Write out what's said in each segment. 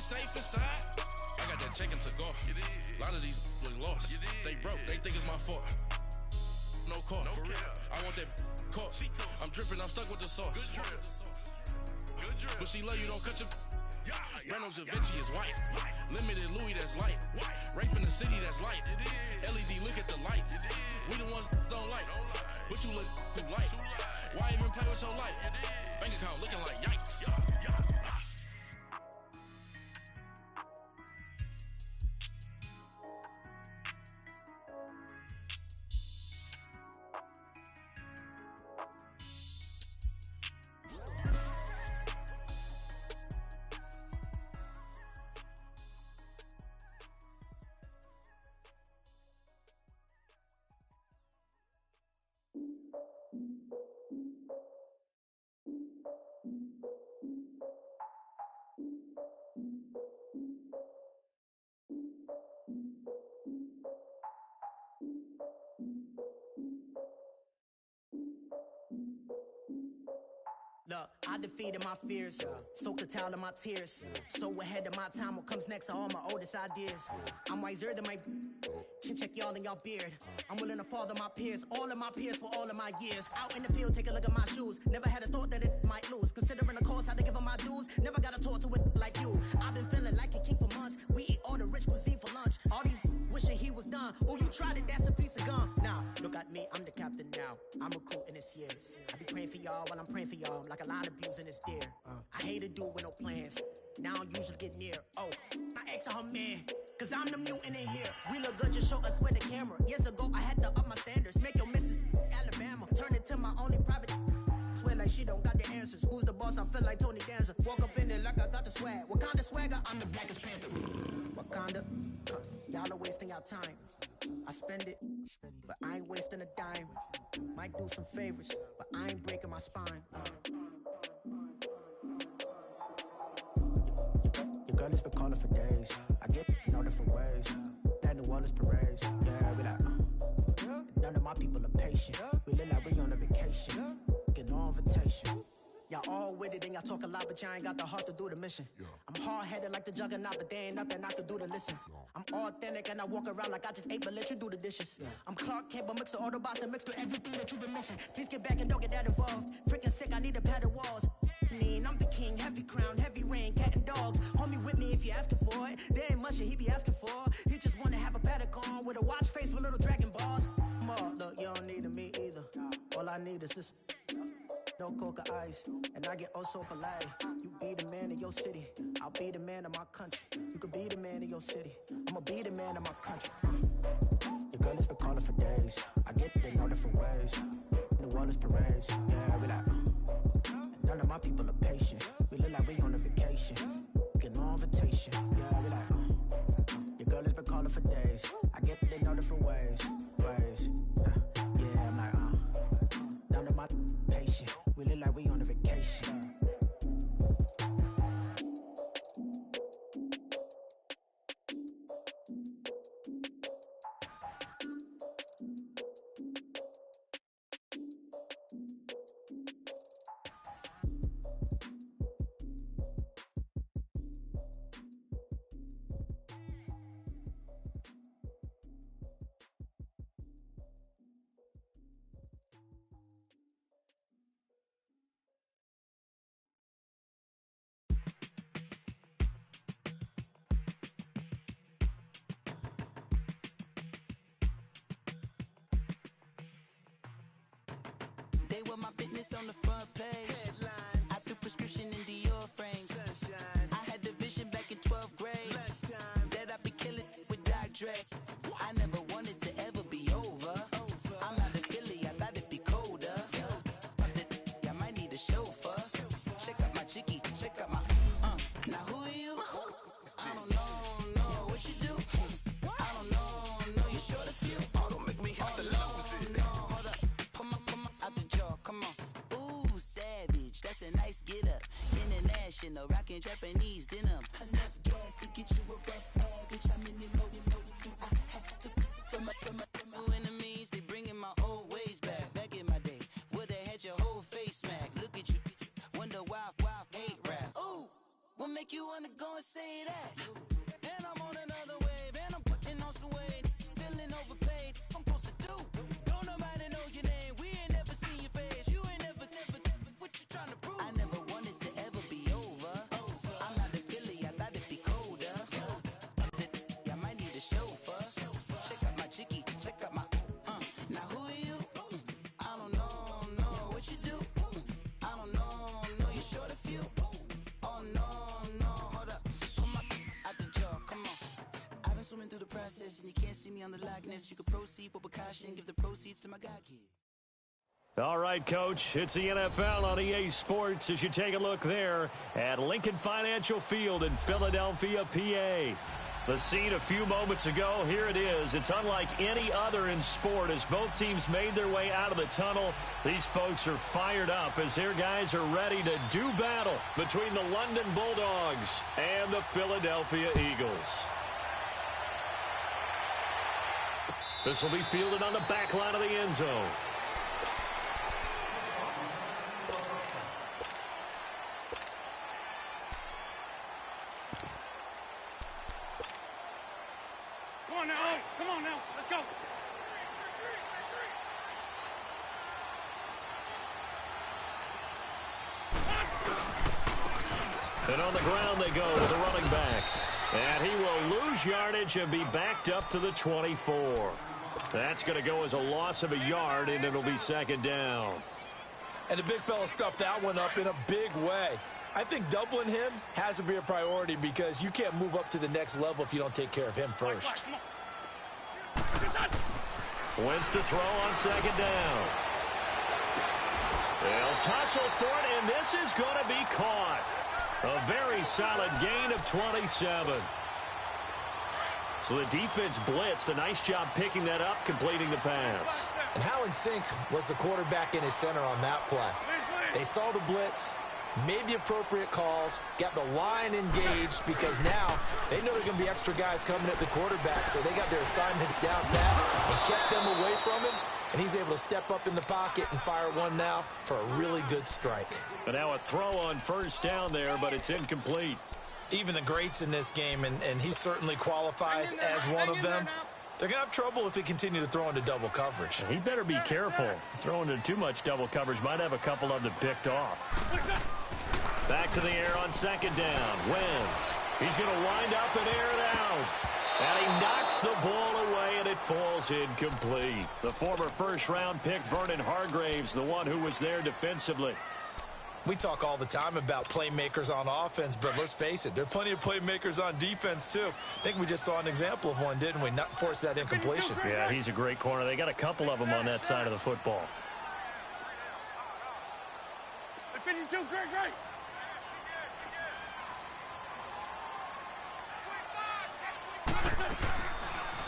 safe inside. I got that checking to go. A lot of these look lost. They broke, they think it's my fault. No call, for real. I want that caught. I'm dripping, I'm stuck with the sauce. But she love you, don't cut your. Reynolds Da Vinci is white. Limited Louis, that's light. Rape in the city, that's light. LED, look at the lights. We the ones don't like. But you look too light. Why even play with your life? Bank account looking like yikes. Look, I defeated my fears, soaked the towel of my tears. So ahead of my time, what comes next are all my oldest ideas. I'm wiser than my chin check y'all in y'all beard. I'm willing to father my peers, all of my peers for all of my years. Out in the field, take a look at my shoes. Never had a thought that it might lose. Considering the cost, had to give them my dues. Never got a talk to it like you. I've been feeling like a king for months. We eat all the rich cuisine for lunch. All these wishing he was done. Oh, you tried it, that's a piece of gum. Now, look at me, I'm the captain now. I'm recruiting this year. I be praying for y'all while I'm praying for y'all. Like a line abusing this deer. I hate to do it with no plans. Now I usually get near. Oh, my ex and her man. Cause I'm the mutant in here. We look good, just show us with the camera. Years ago, I had to up my standards. Make your Mrs. Alabama. Turn it to my only private. Swear like she don't got the answers. Who's the boss? I feel like Tony Danza. Walk up in there like I got the swag. What kind of swagger? I'm the blackest panther. Wakanda. Y'all are wasting your time. I spend it, but I ain't wasting a dime. Might do some favors, but I ain't breaking my spine. Your girl has been calling for days. I get in all different ways. That New Orleans parades. Yeah, we like, none of my people are patient. We look like we on a vacation. Get no invitation. Y'all all with it and y'all talk a lot, but y'all ain't got the heart to do the mission. I'm hard-headed like the juggernaut, but there ain't nothing I can do to listen. I'm authentic and I walk around like I just ate, but let you do the dishes. I'm Clark Kent, but mix the Autobots and mixed with everything that you've been missing. Please get back and don't get that involved. Freaking sick, I need a padded walls. I'm the king, heavy crown, heavy rain, cat and dogs. Homie with me if you're asking for it. There ain't much that he be asking for. He just wanna have a paddock on with a watch face with little dragon balls. Look, you don't need me either. All I need is this. No coca ice, and I get oh so polite. You be the man of your city, I'll be the man of my country. You could be the man of your city, I'ma be the man of my country. Your girl has been calling for days. I get it in all different ways. New Orleans parades, yeah, we like. None of my people are patient. We look like we on a vacation. Get no invitation, yeah, we like. Your girl has been calling for days. I get it in all different ways. Yeah, I'm like, none of my patient. We look like we on a vacation. They were my business on the front page. Headlines. I threw prescription in Dior frames. Sunshine. I had the vision back in 12th grade. Lunchtime. That I'd be killing with Doc Dre. I never wanted to ever be over. I'm out of Philly, I thought it'd be colder. I might need a chauffeur. Check out my chicky, check out my now who are you? I don't know what you do. I don't know you short a few. Oh, don't make me have to lose it. Hold up, come on, out the jaw, come on. Ooh, savage, that's a nice get up. International, rockin' Japanese denim. Enough gas to get you above average. How many more do I have to from my enemies? They bringing my old ways back in my day. Would've had your whole face smack. Look at you, wonder why hate rap. Ooh, what make make you wanna go and say that. And I'm on another wave, and I'm putting on some weight. Feeling overpaid, I'm supposed to do. Don't nobody know your name, we ain't never seen your face. You ain't never, what you trying to prove? I never wanted to ever be over. I'm not a Philly, I thought it'd be colder. I might need a chauffeur. Check out my chicky, check out my, now who are you? I don't know what you do. I don't know, you're short a few. Oh no, hold up. Come on, out the jaw, come on. I've been swimming through the process and you can't see me on the likeness. You can proceed, but with caution, give the proceeds to my God kids. All right, Coach, it's the NFL on EA Sports as you take a look there at Lincoln Financial Field in Philadelphia, PA. The scene a few moments ago, here it is. It's unlike any other in sport as both teams made their way out of the tunnel. These folks are fired up as their guys are ready to do battle between the London Bulldogs and the Philadelphia Eagles. This will be fielded on the back line of the end zone. Come on now, let's go. And on the ground they go with the running back. And he will lose yardage and be backed up to the 24. That's going to go as a loss of a yard, and it'll be second down. And the big fella stuffed that one up in a big way. I think doubling him has to be a priority because you can't move up to the next level if you don't take care of him first. Wentz to throw on second down. They'll tussle for it, and this is going to be caught. A very solid gain of 27. So the defense blitzed. A nice job picking that up, completing the pass. And how in sync was the quarterback in his center on that play? They saw the blitz, made the appropriate calls, got the line engaged because now they know there's going to be extra guys coming at the quarterback, so they got their assignments down pat and kept them away from him, and he's able to step up in the pocket and fire one now for a really good strike. But now a throw on first down there, but it's incomplete. Even the greats in this game, and he certainly qualifies as one of them, they're going to have trouble if they continue to throw into double coverage. He better be careful. Throwing into too much double coverage might have a couple of them picked off. Back to the air on second down. Wentz. He's going to wind up and air it out. And he knocks the ball away, and it falls incomplete. The former first-round pick, Vernon Hargreaves, the one who was there defensively. We talk all the time about playmakers on offense, but let's face it, there are plenty of playmakers on defense, too. I think we just saw an example of one, didn't we? Not force that incompletion. Yeah, he's a great corner. They got a couple of them on that side of the football. Great.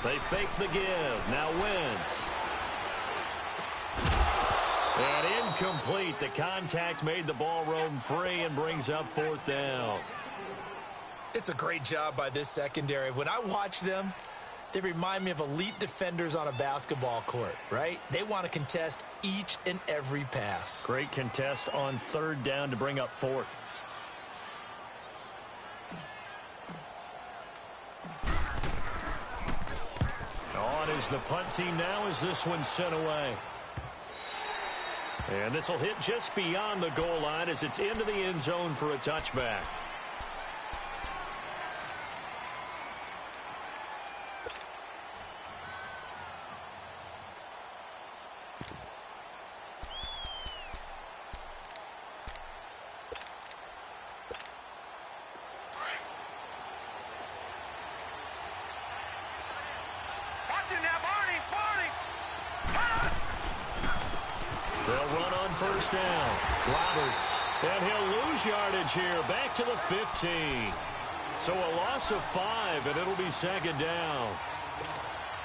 They fake the give. Now Wentz. And incomplete. The contact made the ball roam free and brings up fourth down. It's a great job by this secondary. When I watch them, they remind me of elite defenders on a basketball court, right? They want to contest each and every pass. Great contest on third down to bring up fourth. On is the punt team now as this one's sent away. And this will hit just beyond the goal line as it's into the end zone for a touchback. They'll run on first down. Roberts. And he'll lose yardage here. Back to the 15. So a loss of 5, and it'll be second down.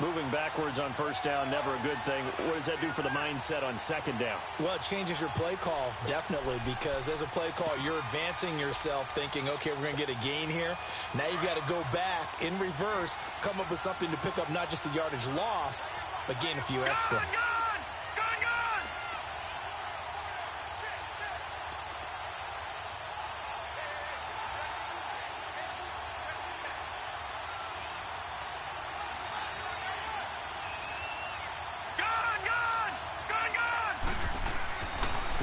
Moving backwards on first down, never a good thing. What does that do for the mindset on second down? Well, it changes your play call, definitely, because as a play call, you're advancing yourself thinking, okay, we're going to get a gain here. Now you've got to go back in reverse, come up with something to pick up not just the yardage lost, but gain a few extra.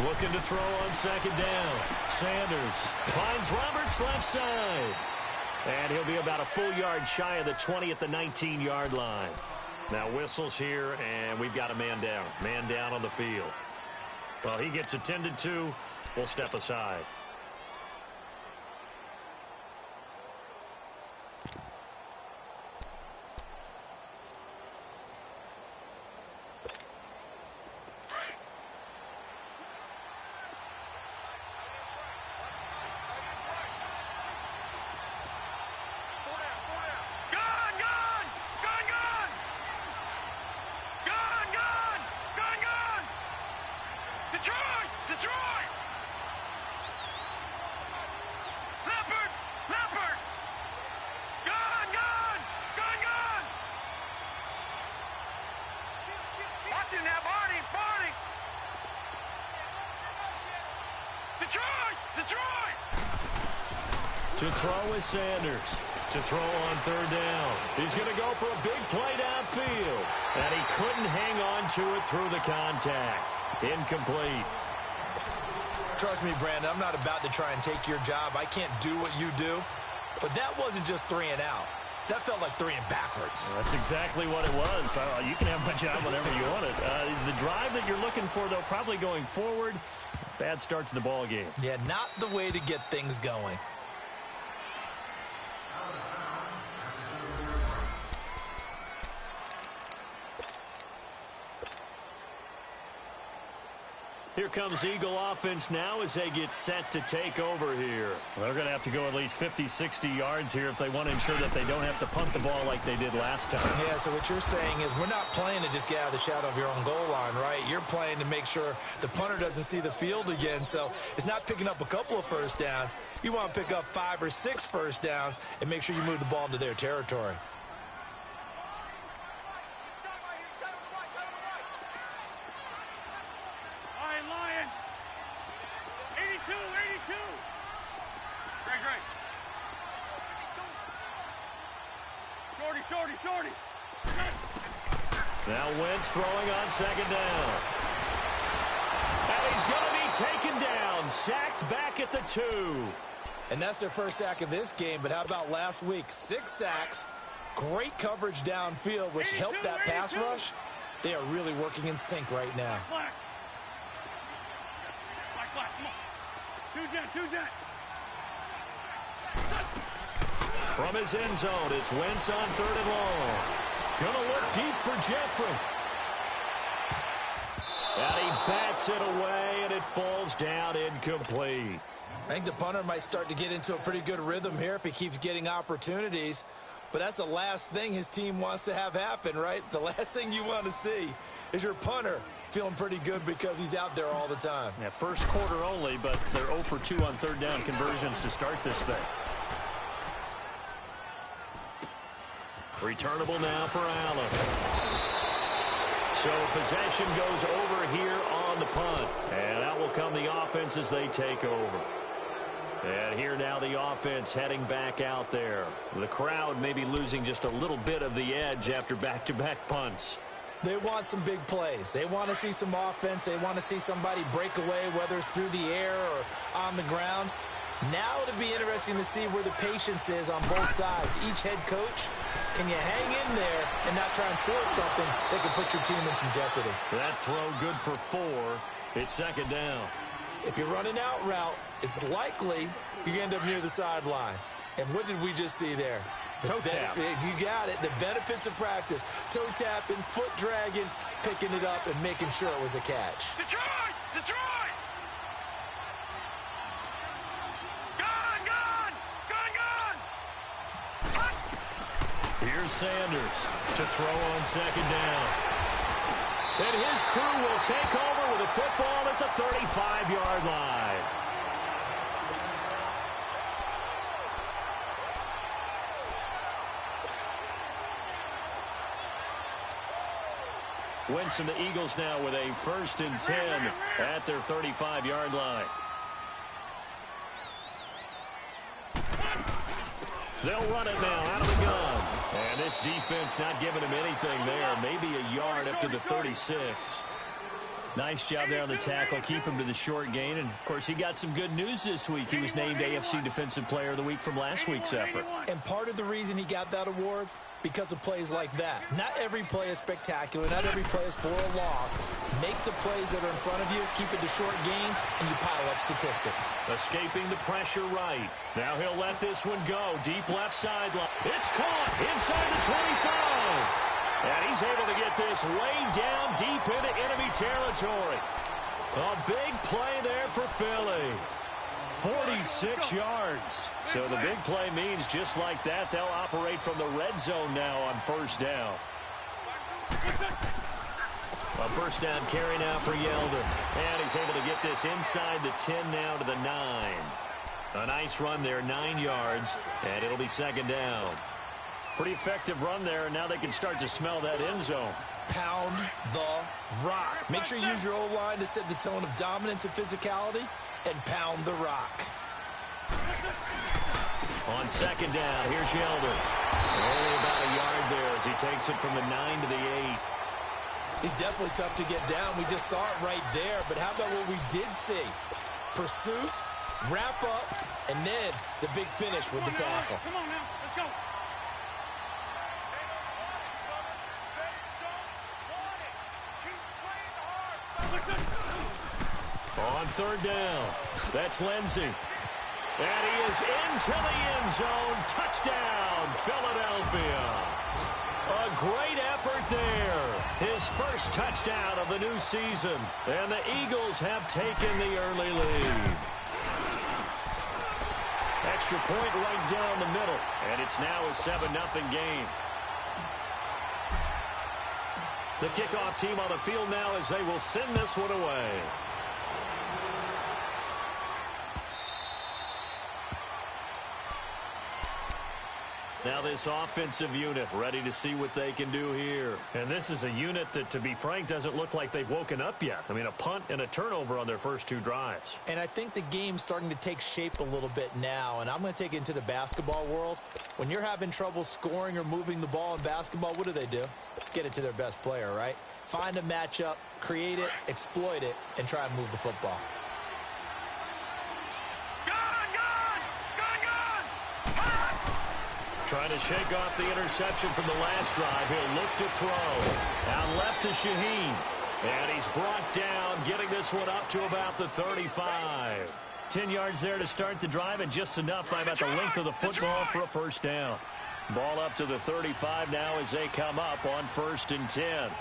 Looking to throw on second down. Sanders finds Roberts left side. And he'll be about a full yard shy of the 20 at the 19-yard line. Now whistles here, and we've got a man down. Man down on the field. Well, he gets attended to. We'll step aside. To throw is Sanders. To throw on third down. He's going to go for a big play downfield. And he couldn't hang on to it through the contact. Incomplete. Trust me, Brandon, I'm not about to try and take your job. I can't do what you do. But that wasn't just 3 and out. That felt like 3 and backwards. That's exactly what it was. You can have my job whenever you want it. The drive that you're looking for, though, probably going forward. Bad start to the ball game. Yeah, not the way to get things going. Here comes Eagle offense now as they get set to take over here. They're going to have to go at least 50, 60 yards here if they want to ensure that they don't have to punt the ball like they did last time. Yeah, so what you're saying is we're not playing to just get out of the shadow of your own goal line, right? You're playing to make sure the punter doesn't see the field again. So it's not picking up a couple of first downs. You want to pick up 5 or 6 first downs and make sure you move the ball into their territory. Shorty. Now Wentz throwing on second down. And he's going to be taken down. Sacked back at the 2. And that's their first sack of this game. But how about last week? 6 sacks. Great coverage downfield, which helped that pass rush. They are really working in sync right now. Black, come on. Two jet. From his end zone, it's Wentz on 3rd and long. Gonna look deep for Jeffrey. And he bats it away, and it falls down incomplete. I think the punter might start to get into a pretty good rhythm here if he keeps getting opportunities. But that's the last thing his team wants to have happen, right? The last thing you want to see is your punter feeling pretty good because he's out there all the time. Yeah, first quarter only, but they're 0 for 2 on 3rd down conversions to start this thing. Returnable now for Allen. So possession goes over here on the punt. And out will come the offense as they take over. And here now the offense heading back out there. The crowd maybe losing just a little bit of the edge after back-to-back punts. They want some big plays. They want to see some offense. They want to see somebody break away, whether it's through the air or on the ground. Now it'll be interesting to see where the patience is on both sides. Each head coach, can you hang in there and not try and force something that could put your team in some jeopardy? That throw good for 4. It's second down. If you're running out route, it's likely you end up near the sideline. And what did we just see there? Toe tap. You got it. The benefits of practice. Toe tapping, foot dragging, picking it up, and making sure it was a catch. Detroit! Here's Sanders to throw on second down. And his crew will take over with a football at the 35-yard line. Wentz and the Eagles now with a 1st and 10 at their 35-yard line. They'll run it now out of the gun. And this defense not giving him anything there. Maybe a yard up to the 36. Nice job there on the tackle. Keep him to the short gain. And, of course, he got some good news this week. He was named AFC Defensive Player of the Week from last week's effort. And part of the reason he got that award, because of plays like that. Not every play is spectacular. Not every play is for a loss. Make the plays that are in front of you, keep it to short gains, and you pile up statistics. Escaping the pressure right. Now he'll let this one go. Deep left sideline. It's caught inside the 25. And he's able to get this way down deep into enemy territory. A big play there for Philly. 46 yards. So the big play means just like that, they'll operate from the red zone now on first down. A first down carry now for Yelder. And he's able to get this inside the 10 now to the 9. A nice run there, 9 yards, and it'll be second down. Pretty effective run there, and now they can start to smell that end zone. Pound the rock. Make sure you use your O-line to set the tone of dominance and physicality, and pound the rock. On second down, here's Yelder. Only about a yard there as he takes it from the 9 to the 8. He's definitely tough to get down. We just saw it right there, but how about what we did see? Pursuit, wrap up, and then the big finish with the tackle. Come on now, let's go. On third down, that's Lindsey. And he is into the end zone. Touchdown, Philadelphia. A great effort there. His first touchdown of the new season. And the Eagles have taken the early lead. Extra point right down the middle. And it's now a 7-0 game. The kickoff team on the field now as they will send this one away. Now this offensive unit ready to see what they can do here. And this is a unit that, to be frank, doesn't look like they've woken up yet. I mean, a punt and a turnover on their first 2 drives. And I think the game's starting to take shape a little bit now, and I'm going to take it into the basketball world. When you're having trouble scoring or moving the ball in basketball, what do? Get it to their best player, right? Find a matchup, create it, exploit it, and try and move the football. Trying to shake off the interception from the last drive. He'll look to throw. Out left to Shaheen. And he's brought down, getting this one up to about the 35. 10 yards there to start the drive, and just enough by about the length of the football for a first down. Ball up to the 35 now as they come up on 1st and 10. All right,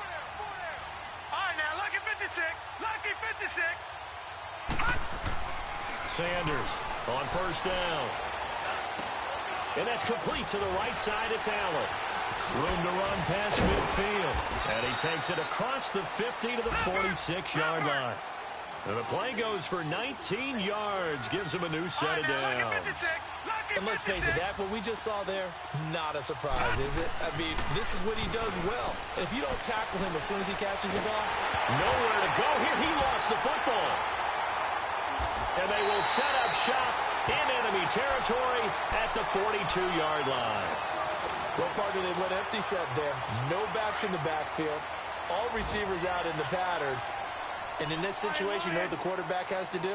now, lucky 56. Lucky 56. Sanders on first down. And that's complete to the right side. It's Allen. Room to run past midfield. And he takes it across the 50 to the 46-yard line. And the play goes for 19 yards. Gives him a new set of downs. And let's face it, that what we just saw there, not a surprise, is it? I mean, this is what he does well. If you don't tackle him as soon as he catches the ball, nowhere to go here. He lost the football. And they will set up shop in enemy territory at the 42-yard line. Well, Parker, they went empty set there. No backs in the backfield. All receivers out in the pattern. And in this situation, you know what the quarterback has to do?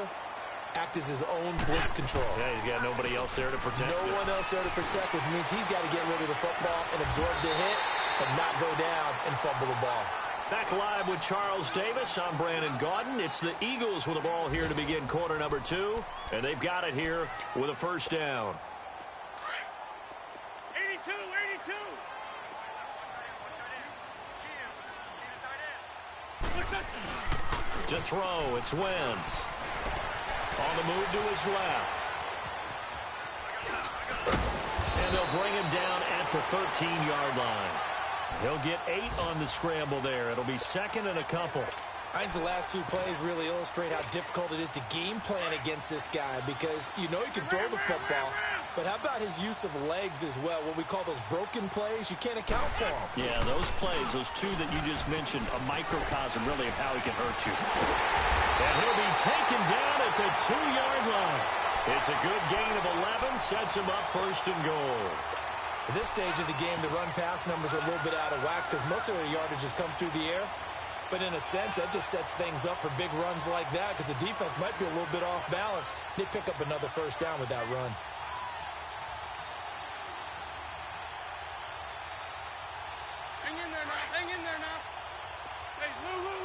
Act as his own blitz control. Yeah, he's got nobody else there to protect No one else there to protect, which means he's got to get rid of the football and absorb the hit and not go down and fumble the ball. Back live with Charles Davis. I'm Brandon Gaudin. It's the Eagles with the ball here to begin quarter number 2. And they've got it here with a first down. 82, 82. To throw, it's Wentz. On the move to his left. And they'll bring him down at the 13-yard line. He'll get 8 on the scramble there. It'll be second and a couple. I think the last 2 plays really illustrate how difficult it is to game plan against this guy, because you know he can throw the football, but how about his use of legs as well? What we call those broken plays, you can't account for them. Yeah, those plays, those 2 that you just mentioned, a microcosm really of how he can hurt you. And he'll be taken down at the 2-yard line. It's a good gain of 11, sets him up first and goal. At this stage of the game, the run-pass numbers are a little bit out of whack because most of their yardage has come through the air. But in a sense, that just sets things up for big runs like that because the defense might be a little bit off balance. They pick up another first down with that run. Hang in there now. Hang in there now. Hey, Lou.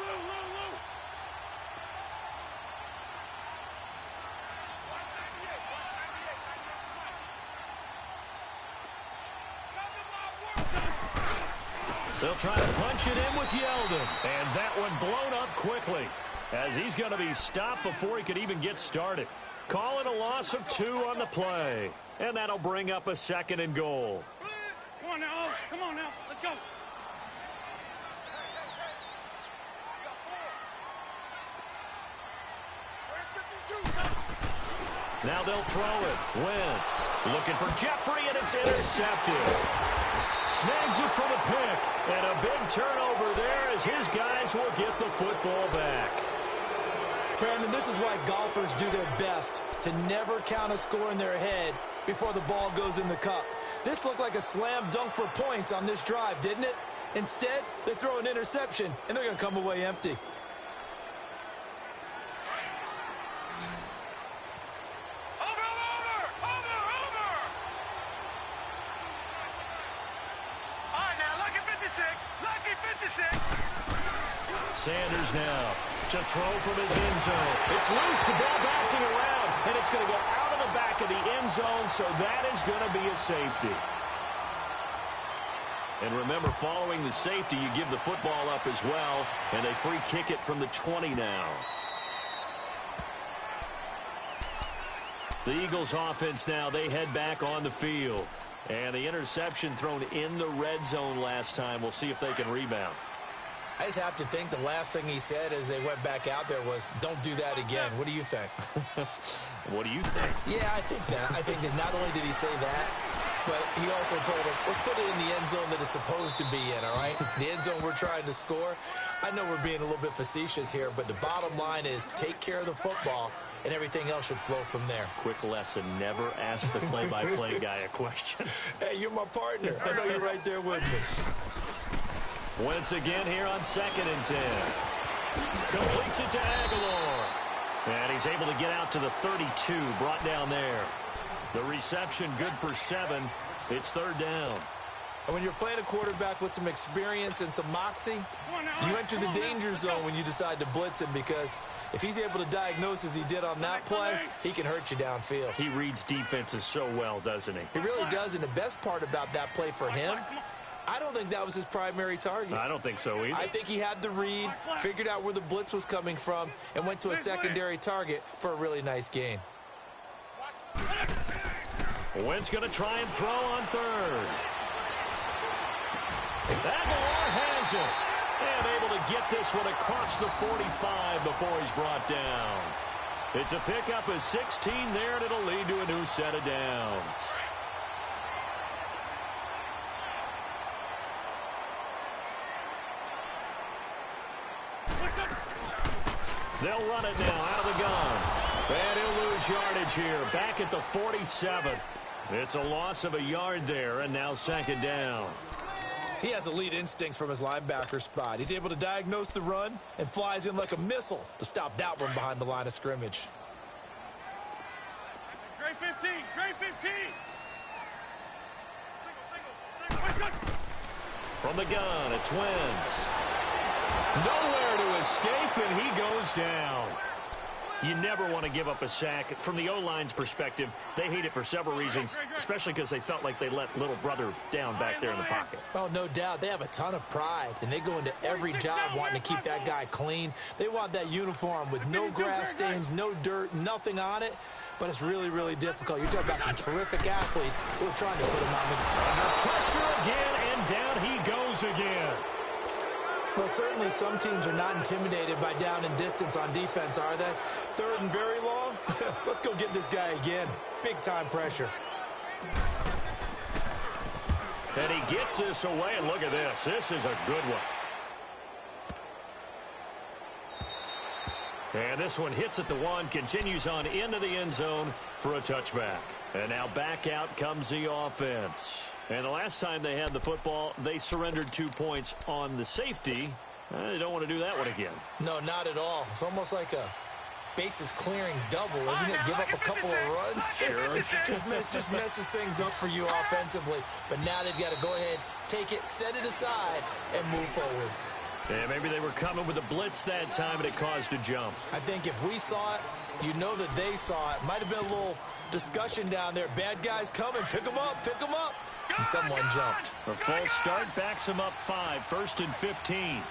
They'll try to punch it in with Yeldon. And that one blown up quickly as he's going to be stopped before he could even get started. Calling a loss of 2 on the play. And that'll bring up a 2nd and goal. Come on now. Come on now. Let's go. Now they'll throw it. Wentz looking for Jeffrey, and it's intercepted. Snags it for the pick. And a big turnover there as his guys will get the football back. Brandon, this is why golfers do their best to never count a score in their head before the ball goes in the cup. This looked like a slam dunk for points on this drive, didn't it? Instead, they throw an interception, and they're going to come away empty. Sanders now to throw from his end zone. It's loose, the ball bouncing around, and it's going to go out of the back of the end zone, so that is going to be a safety. And remember, following the safety, you give the football up as well, and they free kick it from the 20 now. The Eagles offense now, they head back on the field. And the interception thrown in the red zone last time. We'll see if they can rebound. I just have to think the last thing he said as they went back out there was, don't do that again. What do you think? What do you think? Yeah, I think that. I think that not only did he say that, but he also told him, let's put it in the end zone that it's supposed to be in, all right? The end zone we're trying to score. I know we're being a little bit facetious here, but the bottom line is take care of the football, and everything else should flow from there. Quick lesson, never ask the play-by-play guy a question. Hey, you're my partner. I know you're right there with me. Wentz again here on 2nd and 10. Completes it to Aguilar. And he's able to get out to the 32, brought down there. The reception good for 7. It's 3rd down. And when you're playing a quarterback with some experience and some moxie, you enter the danger zone when you decide to blitz him, because if he's able to diagnose as he did on that play, he can hurt you downfield. He reads defenses so well, doesn't he? He really does, and the best part about that play for him, I don't think that was his primary target. I don't think so either. I think he had the read, figured out where the blitz was coming from, and went to a secondary target for a really nice gain. Wentz going to try and throw on 3rd. Aguilar has it. And able to get this one across the 45 before he's brought down. It's a pickup of 16 there, and it'll lead to a new set of downs. They'll run it now out of the gun. And he'll lose yardage here. Back at the 47. It's a loss of a yard there, and now 2nd down. He has elite instincts from his linebacker spot. He's able to diagnose the run and flies in like a missile to stop that one behind the line of scrimmage. Great 15. Great 15. Single. From the gun, it's Wentz. Nowhere to escape, and he goes down. You never want to give up a sack. From the O-line's perspective, they hate it for several reasons, especially because they felt like they let little brother down back there in the pocket. Oh, no doubt. They have a ton of pride, and they go into every job wanting to keep that guy clean. They want that uniform with no grass stains, no dirt, nothing on it. But it's really, really difficult. You're talking about some terrific athletes who are trying to put him on the under pressure again, and down he goes again. Well, certainly some teams are not intimidated by down and distance on defense, are they? 3rd and very long? Let's go get this guy again. Big-time pressure. And he gets this away, and look at this. This is a good one. And this one hits at the 1, continues on into the end zone for a touchback. And now back out comes the offense. And the last time they had the football, they surrendered 2 points on the safety. They don't want to do that one again. No, not at all. It's almost like a bases clearing double, isn't it? Give up a couple of runs. Sure. just messes things up for you offensively. But now they've got to go ahead, take it, set it aside, and move forward. Yeah, maybe they were coming with a blitz that time, and it caused a jump. I think if we saw it, you know that they saw it. Might have been a little discussion down there. Bad guys coming. Pick them up. Pick them up. And someone jumped. A false start backs them up 5. 1st and 15.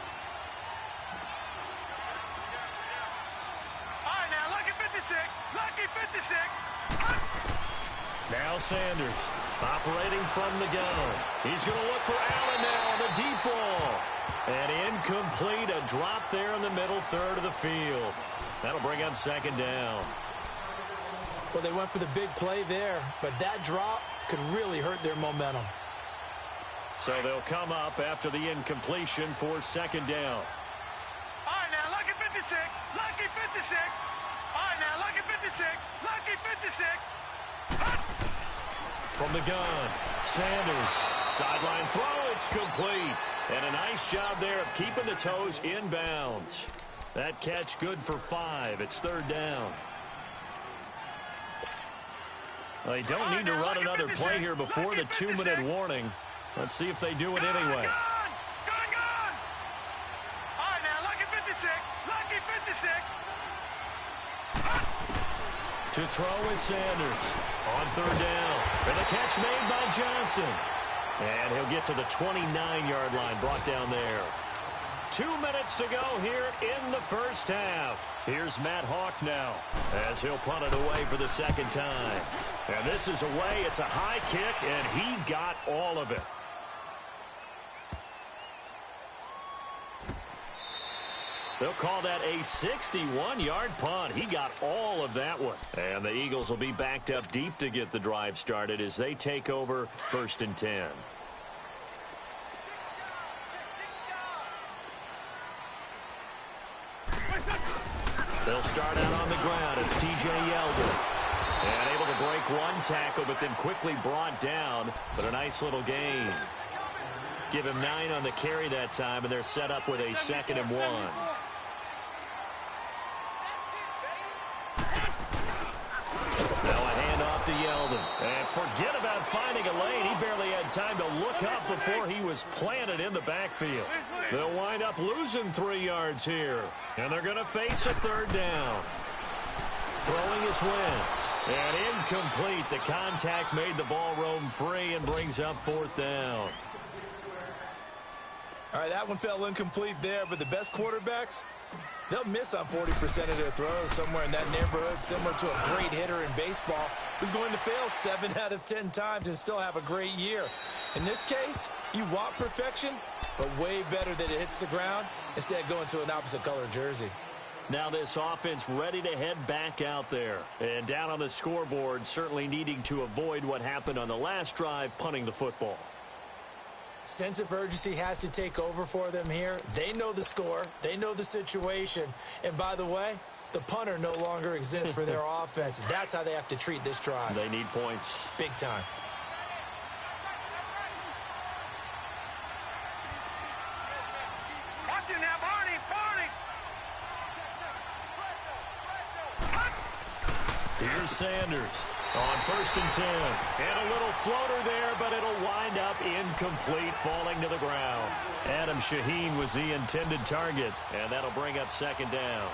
Now Sanders operating from the gun. He's going to look for Allen now on the deep ball. And incomplete, a drop there in the middle third of the field. That'll bring up 2nd down. Well, they went for the big play there, but that drop could really hurt their momentum. So they'll come up after the incompletion for 2nd down. All right, now, lucky 56. Lucky 56. All right, now, lucky 56. Lucky 56. From the gun, Sanders, sideline throw, it's complete. And a nice job there of keeping the toes in bounds. That catch good for 5. It's 3rd down. They don't need to run another play here before the 2-minute warning. Let's see if they do it anyway. Gun! All right, now, lucky 56. Lucky 56. To throw is Sanders on 3rd down. And the catch made by Johnson. And he'll get to the 29-yard line, brought down there. 2 minutes to go here in the first half. Here's Matt Hawk now as he'll punt it away for the 2nd time. And this is away. It's a high kick, and he got all of it. They'll call that a 61-yard punt. He got all of that one. And the Eagles will be backed up deep to get the drive started as they take over 1st and 10. They'll start out on the ground. It's T.J. Yeldon. And able to break one tackle, but then quickly brought down. But a nice little gain. Give him 9 on the carry that time, and they're set up with a 2nd and 1. Now a handoff to Yeldon. And forget about finding a lane. He barely had time to look up before he was planted in the backfield. They'll wind up losing 3 yards here. And they're going to face a 3rd down. Throwing is Wentz. And incomplete. The contact made the ball roam free and brings up 4th down. All right, that one fell incomplete there, but the best quarterbacks, they'll miss on 40% of their throws, somewhere in that neighborhood, similar to a great hitter in baseball who's going to fail 7 out of 10 times and still have a great year. In this case, you want perfection, but way better that it hits the ground instead of going to an opposite color jersey. Now this offense ready to head back out there. And down on the scoreboard, certainly needing to avoid what happened on the last drive, punting the football. Sense of urgency has to take over for them here. They know the score. They know the situation. And by the way, the punter no longer exists for their offense. That's how they have to treat this drive. They need points. Big time. Watch it now, Barney. Here's Sanders on 1st and 10. And a little floater there, but it'll wind up incomplete, falling to the ground. Adam Shaheen was the intended target, and that'll bring up 2nd down.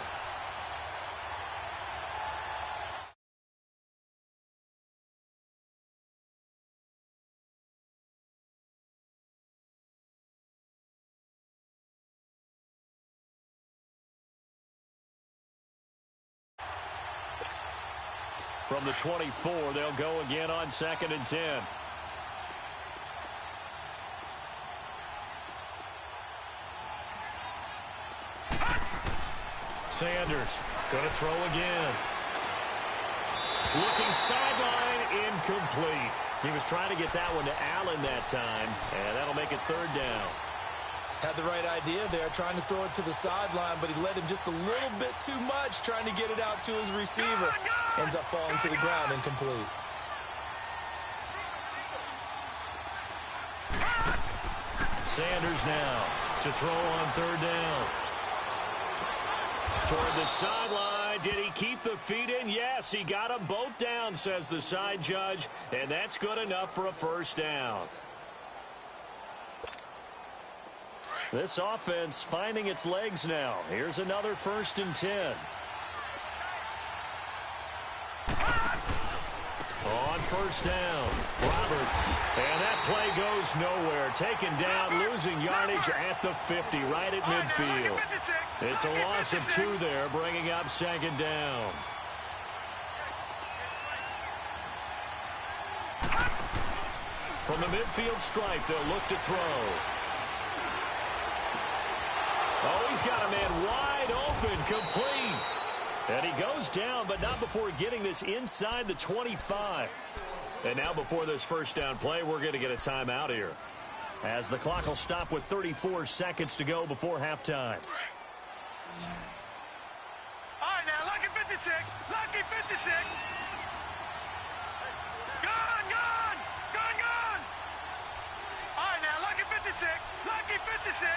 From the 24, they'll go again on 2nd and 10. Sanders going to throw again. Looking sideline, incomplete. He was trying to get that one to Allen that time, and that'll make it 3rd down. Had the right idea there, trying to throw it to the sideline, but he led him just a little bit too much, trying to get it out to his receiver. Ends up falling to the ground, incomplete. Sanders now to throw on third down. Toward the sideline. Did he keep the feet in? Yes, he got them both down, says the side judge, and that's good enough for a first down. This offense finding its legs now. Here's another 1st and 10. On first down, Roberts. And that play goes nowhere. Taken down, losing yardage at the 50, right at midfield. It's a loss of 2 there, bringing up 2nd down. From the midfield stripe, they'll look to throw. Oh, he's got a man wide open, complete. And he goes down, but not before getting this inside the 25. And now before this first down play, we're going to get a timeout here, as the clock will stop with 34 seconds to go before halftime. All right, now, lucky 56. Lucky 56. Gone, gone. Gone, gone. All right, now, lucky 56. Lucky 56.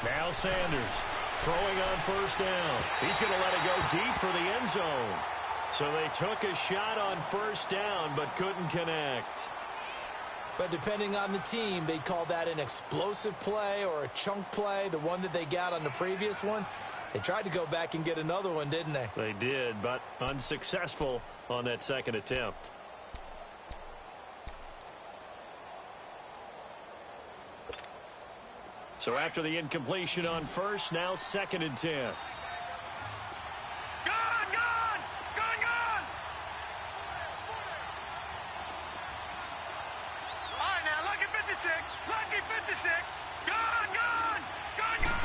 Now Sanders throwing on first down. He's going to let it go deep for the end zone. So they took a shot on first down but couldn't connect. But depending on the team, they call that an explosive play or a chunk play, the one that they got on the previous one. They tried to go back and get another one, didn't they? They did, but unsuccessful on that second attempt. So after the incompletion on first, now 2nd and 10. Gone, gone. Gone, gone. All right, now, lucky 56. Lucky 56. Gone, gone. Gone, gone.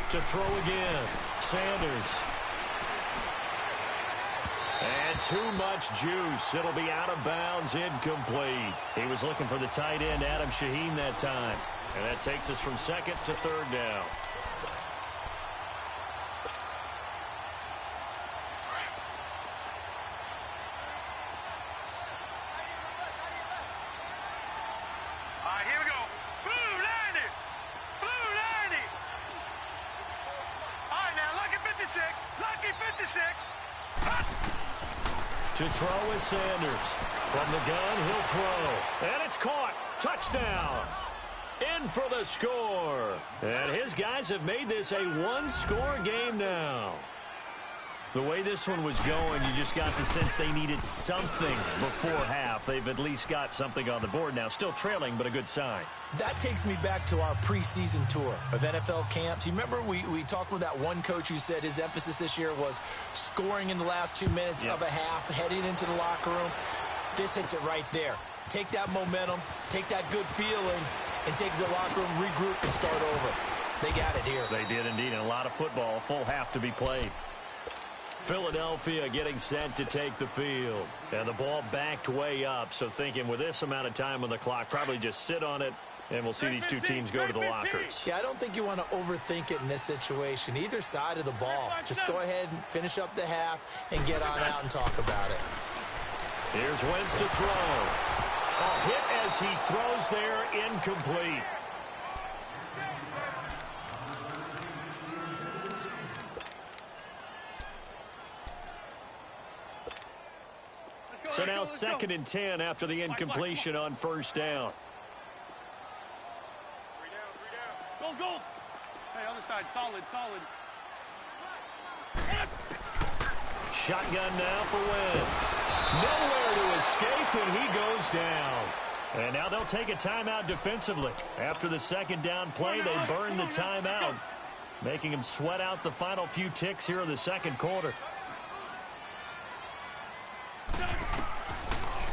To throw again, Sanders. And too much juice. It'll be out of bounds, incomplete. He was looking for the tight end, Adam Shaheen, that time. And that takes us from 2nd to 3rd down. All right, here we go. Blue 90. Blue 90. All right, now, lucky 56. Lucky 56. To throw is Sanders. From the gun, he'll throw. And it's caught. Touchdown. In for the score. And his guys have made this a one-score game now. The way this one was going, you just got the sense they needed something before half. They've at least got something on the board now. Still trailing, but a good sign. That takes me back to our preseason tour of NFL camps. You remember we talked with that one coach who said his emphasis this year was scoring in the last 2 minutes of a half, heading into the locker room. This hits it right there. Take that momentum, take that good feeling, and take the locker room, regroup, and start over. They got it here. They did indeed, and a lot of football, a full half to be played. Philadelphia getting set to take the field. And the ball backed way up, so thinking with this amount of time on the clock, probably just sit on it, and we'll see these two teams go to the lockers. Yeah, I don't think you want to overthink it in this situation. Either side of the ball. Just go ahead and finish up the half and get on out and talk about it. Here's Wentz to throw. A hit as he throws there, incomplete. So now 2nd and 10 after the incompletion on first down. 3 down. Go. Hey, other side, solid. Shotgun now for Wentz. Nowhere to escape, and he goes down. And now they'll take a timeout defensively. After the 2nd down play, they burn the timeout, making him sweat out the final few ticks here in the 2nd quarter.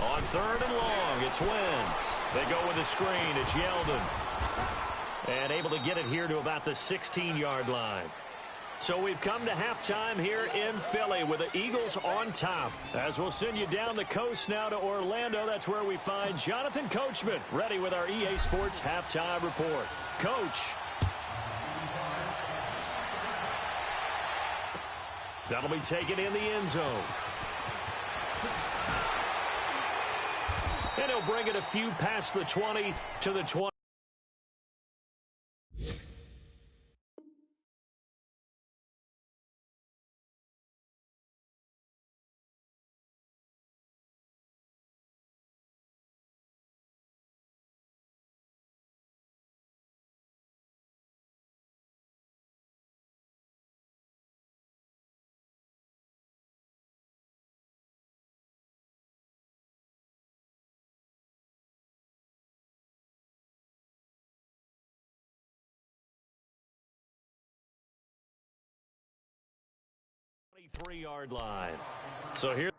On 3rd and long, it's Wentz. They go with a screen. It's Yeldon. And able to get it here to about the 16-yard line. So we've come to halftime here in Philly with the Eagles on top. As we'll send you down the coast now to Orlando, that's where we find Jonathan Coachman ready with our EA Sports halftime report. Coach. That'll be taken in the end zone. And He'll bring it a few past the 20 to the 20. Three-yard line. So here.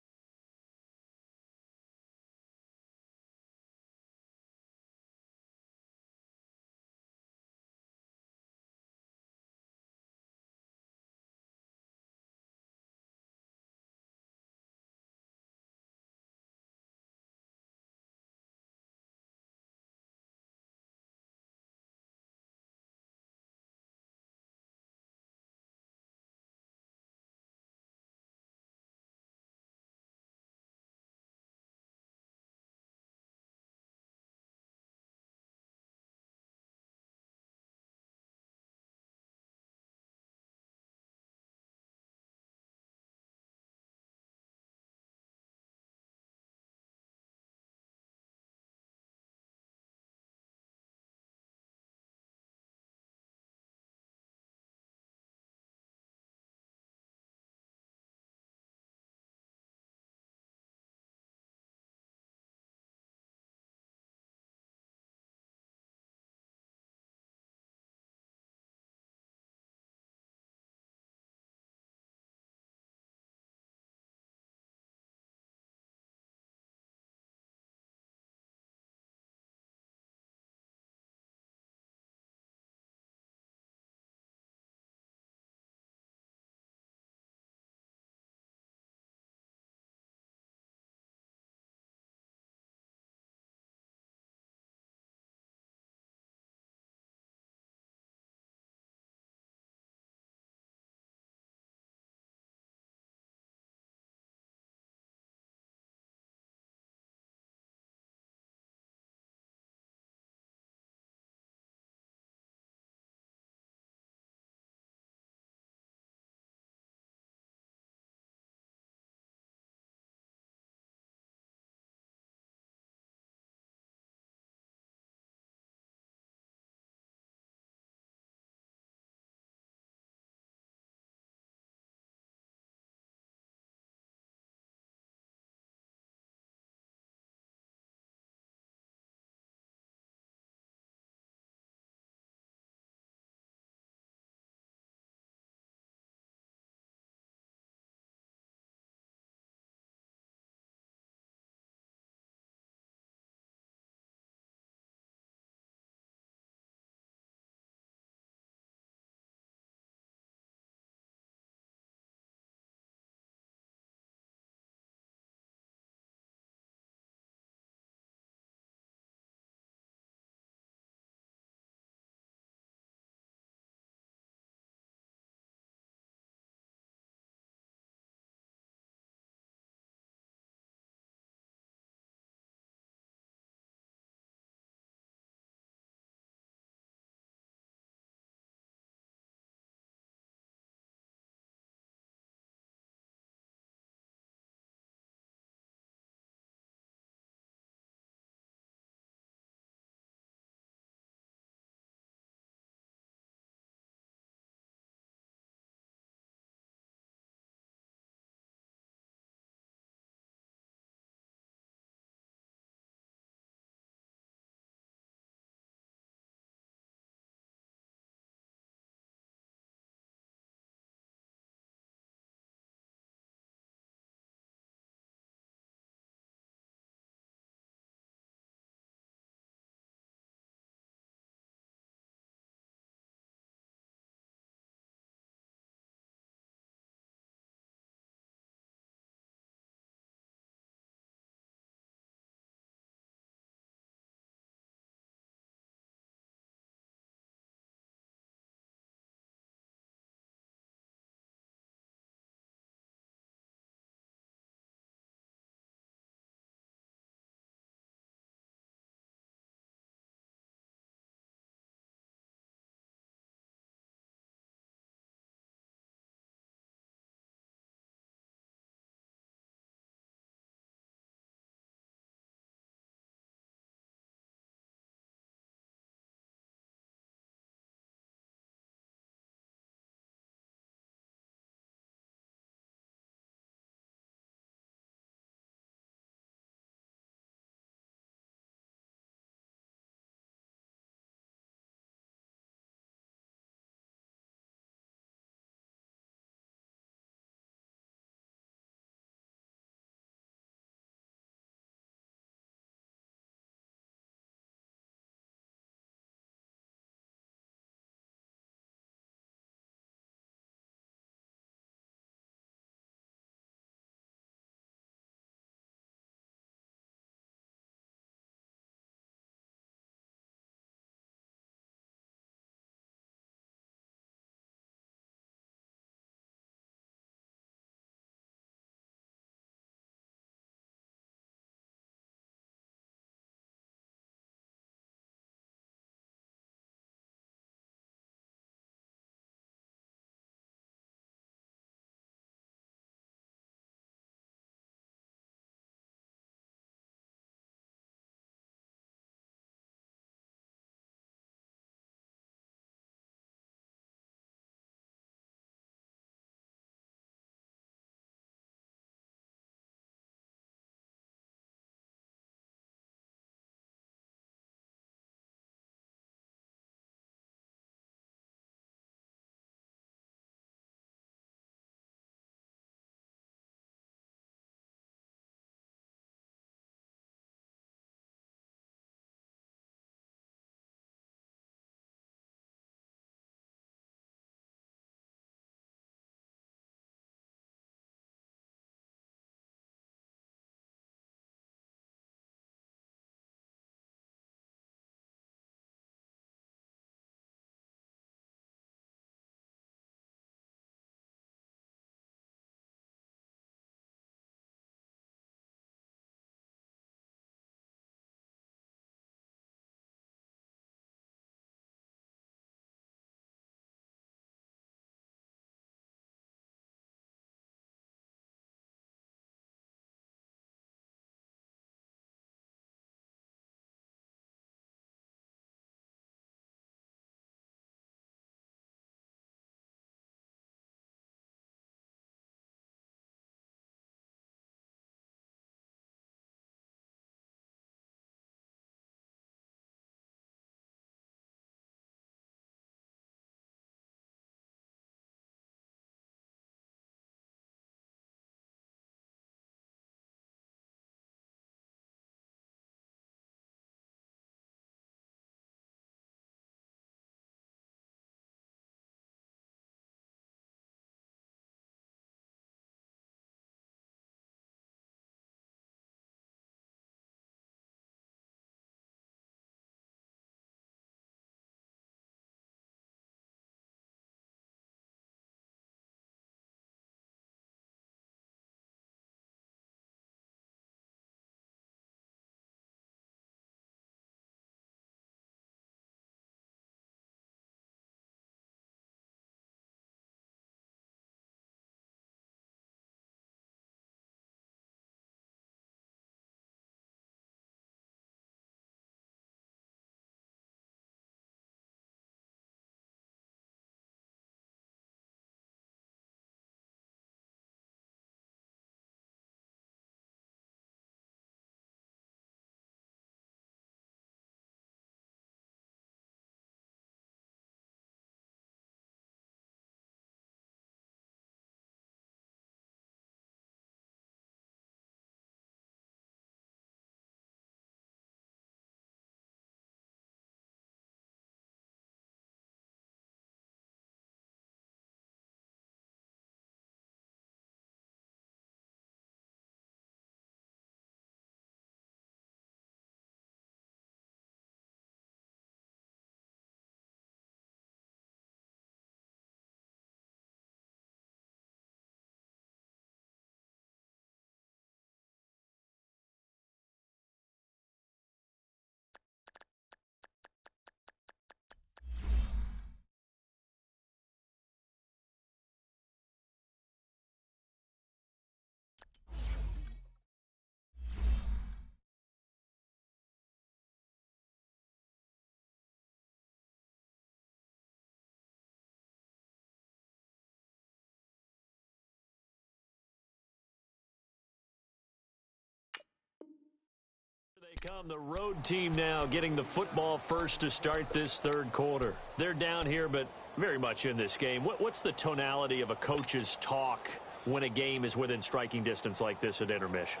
Come the road team now getting the football first to start this third quarter. They're down here, but very much in this game. What's the tonality of a coach's talk when a game is within striking distance like this at intermission?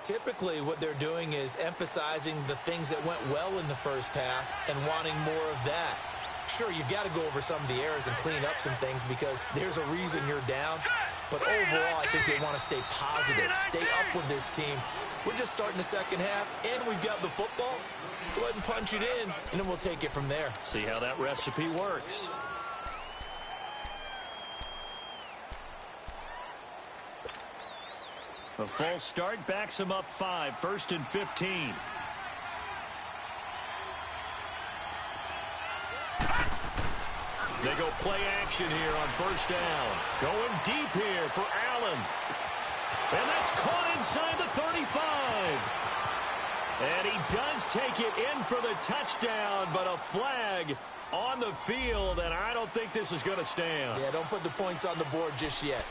Typically, what they're doing is emphasizing the things that went well in the first half and wanting more of that. Sure, you've got to go over some of the errors and clean up some things because there's a reason you're down. But overall, I think they want to stay positive, stay up with this team. We're just starting the second half, and we've got the football. Let's go ahead and punch it in, and then we'll take it from there. See how that recipe works. A false start backs him up 5, 1st and 15. They go play action here on first down. Going deep here for Allen. And that's caught inside the 35. And he does take it in for the touchdown, but a flag on the field, and I don't think this is going to stand. Yeah, don't put the points on the board just yet.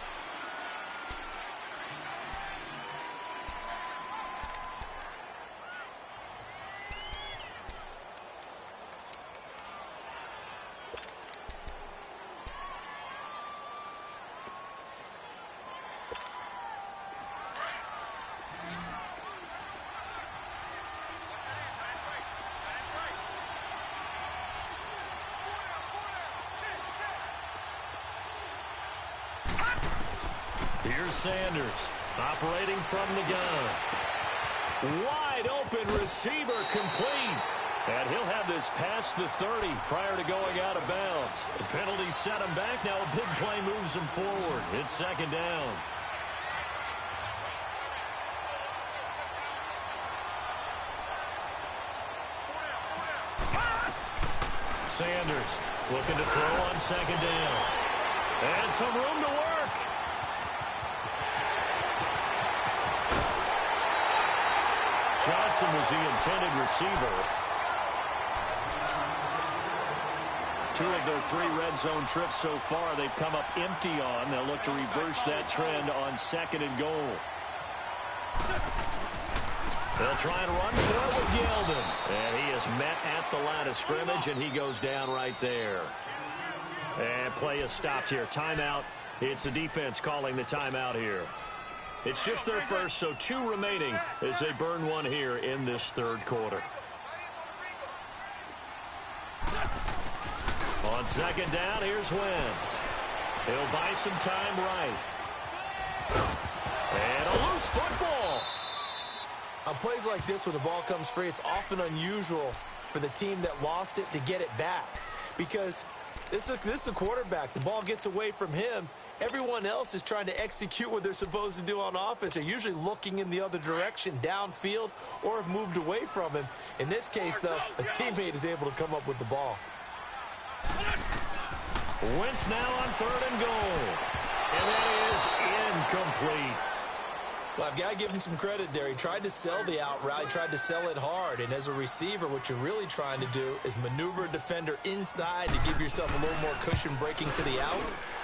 Here's Sanders operating from the gun. Wide open receiver complete. And he'll have this past the 30 prior to going out of bounds. The penalty set him back. Now a big play moves him forward. It's second down. Sanders looking to throw on second down. And some room to work. Johnson was the intended receiver. 2 of their 3 red zone trips so far they've come up empty on. They'll look to reverse that trend on 2nd and goal. They'll try and run for it with Yeldon. And he is met at the line of scrimmage, and he goes down right there. And play is stopped here. Timeout. It's the defense calling the timeout here. It's just their first, so 2 remaining as they burn one here in this third quarter. On second down, here's Wentz. He'll buy some time right. And a loose football. On plays like this where the ball comes free, it's often unusual for the team that lost it to get it back. Because this is a quarterback. The ball gets away from him. Everyone else is trying to execute what they're supposed to do on offense. They're usually looking in the other direction, downfield, or have moved away from him. In this case, though, a teammate is able to come up with the ball. Wentz now on 3rd and goal. And that is incomplete. Well, I've got to give him some credit there. He tried to sell the out route, tried to sell it hard. And as a receiver, what you're really trying to do is maneuver a defender inside to give yourself a little more cushion breaking to the out.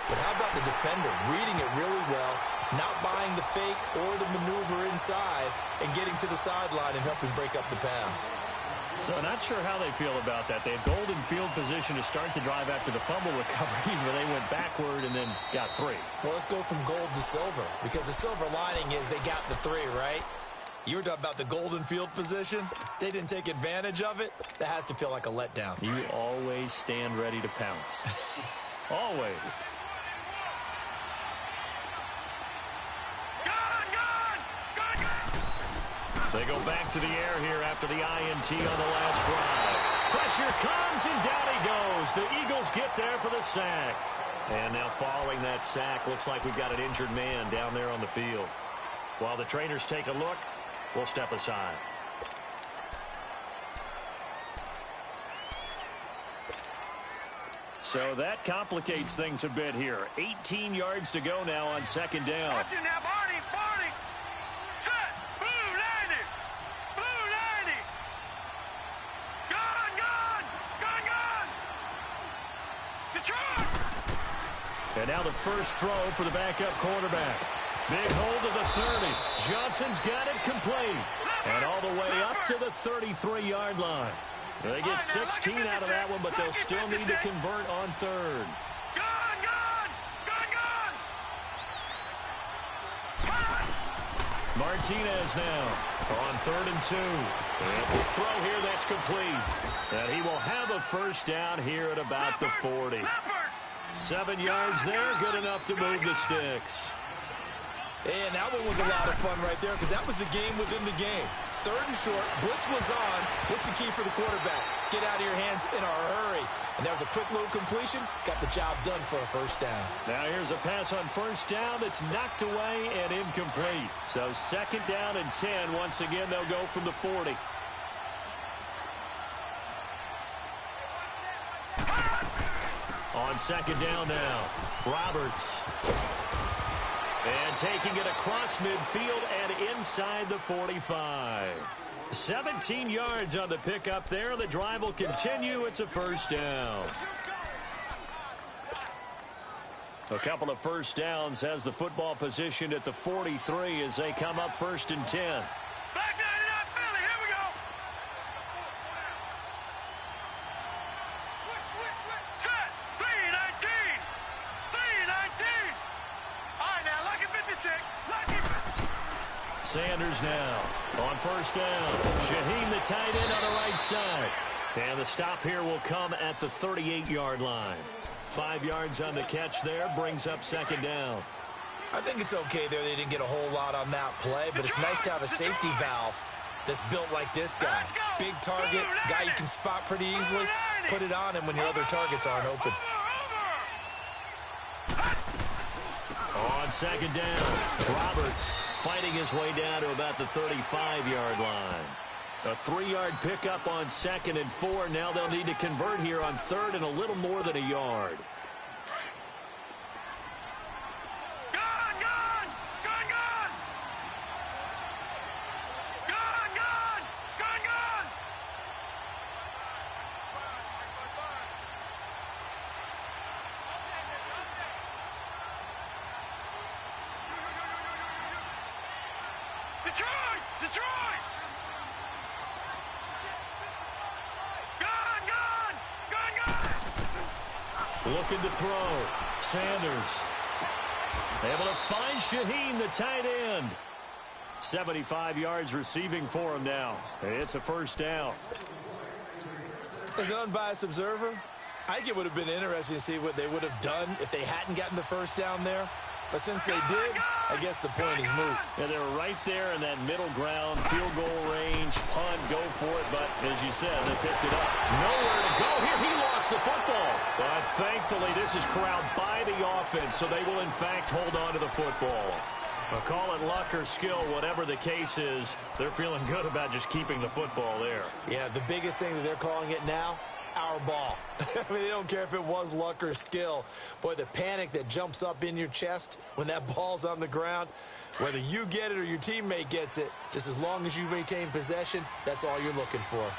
But how about the defender reading it really well, not buying the fake or the maneuver inside, and getting to the sideline and helping break up the pass? So not sure how they feel about that. They had golden field position to start the drive after the fumble recovery, but they went backward and then got 3. Well, let's go from gold to silver, because the silver lining is they got the 3, right? You were talking about the golden field position. They didn't take advantage of it. That has to feel like a letdown. You always stand ready to pounce. Always. They go back to the air here after the INT on the last drive. Pressure comes, and down he goes. The Eagles get there for the sack. And now following that sack, looks like we've got an injured man down there on the field. While the trainers take a look, we'll step aside. So that complicates things a bit here. 18 yards to go now on second down. Watch it now, Barney, Barney. Set. Blue 90. Blue 90. Gun, gun. Gun, gun. Detroit. And now the first throw for the backup quarterback. Big hold of the 30. Johnson's got it complete. And all the way up to the 33-yard line. They get 16 out of that one, but they'll still need to convert on third. Martinez now on 3rd and 2. And the throw here, that's complete. And he will have a first down here at about the 40. 7 yards there, good enough to move the sticks. And that one was a lot of fun right there because that was the game within the game. 3rd and short, blitz was on. What's the key for the quarterback? Get out of your hands in a hurry. And that was a quick little completion. Got the job done for a first down. Now here's a pass on first down that's knocked away and incomplete. So 2nd down and 10. Once again, they'll go from the 40. On 2nd down now, Roberts. And taking it across midfield and inside the 45. 17 yards on the pickup there. The drive will continue. It's a first down. A couple of first downs has the football positioned at the 43 as they come up 1st and 10. Back 99 Philly, here we go. Set, 319. 319. All right, now, lucky 56. Lucky. Sanders now on 1st down. Shaheen, the tight end, on the right side. And the stop here will come at the 38-yard line. 5 yards on the catch there, brings up 2nd down. I think it's okay there. They didn't get a whole lot on that play, but it's nice to have a safety valve that's built like this guy. Big target, guy you can spot pretty easily. Put it on him when your other targets aren't open. On 2nd down, Roberts fighting his way down to about the 35-yard line. A 3-yard pickup on 2nd and 4. Now they'll need to convert here on 3rd and a little more than a yard. Detroit! Looking to throw. Sanders. Able to find Shaheen, the tight end. 75 yards receiving for him now. It's a first down. As an unbiased observer, I think it would have been interesting to see what they would have done if they hadn't gotten the first down there. But since they did, I guess the point is moot. Yeah, they were right there in that middle ground, field goal range, punt, go for it. But as you said, they picked it up. Nowhere to go here. He lost the football. But thankfully, this is corralled by the offense, so they will, in fact, hold on to the football. Well, call it luck or skill, whatever the case is, they're feeling good about just keeping the football there. Yeah, the biggest thing that they're calling it now, our ball. I mean, they don't care if it was luck or skill. Boy, the panic that jumps up in your chest when that ball's on the ground, whether you get it or your teammate gets it, just as long as you maintain possession, that's all you're looking for.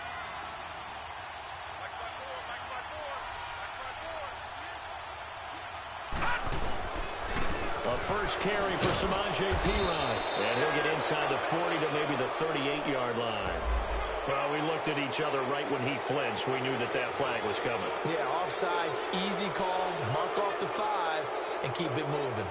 A first carry for Samaje Perine. And he'll get inside the 40 to maybe the 38-yard line. Well, we looked at each other right when he flinched. We knew that that flag was coming. Yeah, offsides, easy call, mark off the 5, and keep it moving.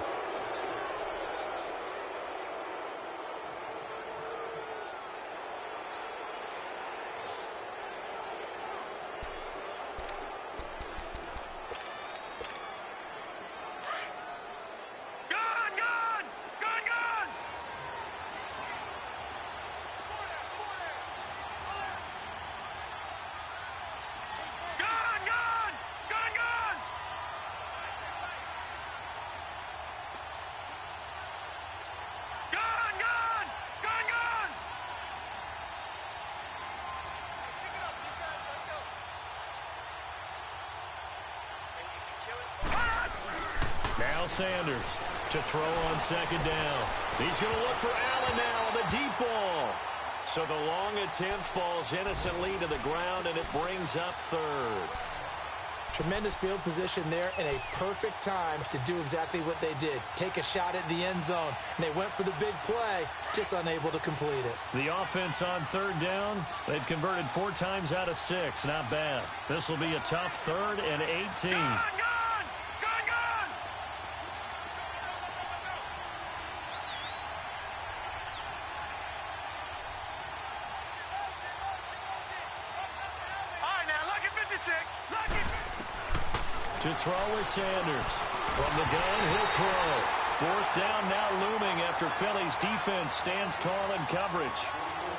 Now Sanders to throw on 2nd down. He's going to look for Allen now on the deep ball. So the long attempt falls innocently to the ground, and it brings up 3rd. Tremendous field position there and a perfect time to do exactly what they did. Take a shot at the end zone. And they went for the big play, just unable to complete it. The offense on third down, they've converted 4 times out of 6. Not bad. This will be a tough 3rd and 18. Gone! To throw is Sanders. From the gun, he'll throw. 4th down now looming after Philly's defense stands tall in coverage.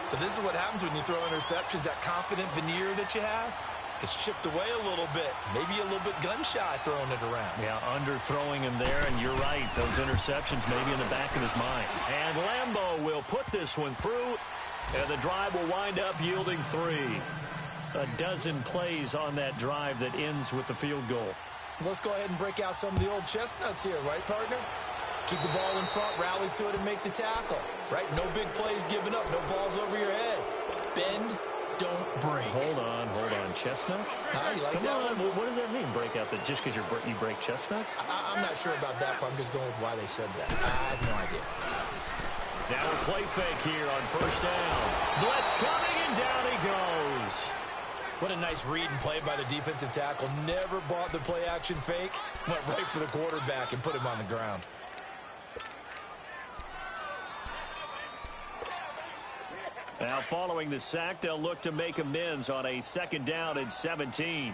So this is what happens when you throw interceptions, that confident veneer that you have. It's chipped away a little bit. Maybe a little bit gun-shy throwing it around. Yeah, underthrowing him there, and you're right. Those interceptions maybe in the back of his mind. And Lambeau will put this one through, and the drive will wind up yielding 3. A dozen plays on that drive that ends with the field goal. Let's go ahead and break out some of the old chestnuts here, right, partner? Keep the ball in front, rally to it, and make the tackle, right? No big plays given up, no balls over your head. Bend, don't break. Hold on. Chestnuts? You like Come that on. one? What does that mean, break out? That just because you break chestnuts? I'm not sure about that, but I'm just going with why they said that. I have no idea. Now a play fake here on 1st down. Blitz coming, and down he goes. What a nice read and play by the defensive tackle. Never bought the play-action fake. Went right for the quarterback and put him on the ground. Now following the sack, they'll look to make amends on a 2nd down and 17.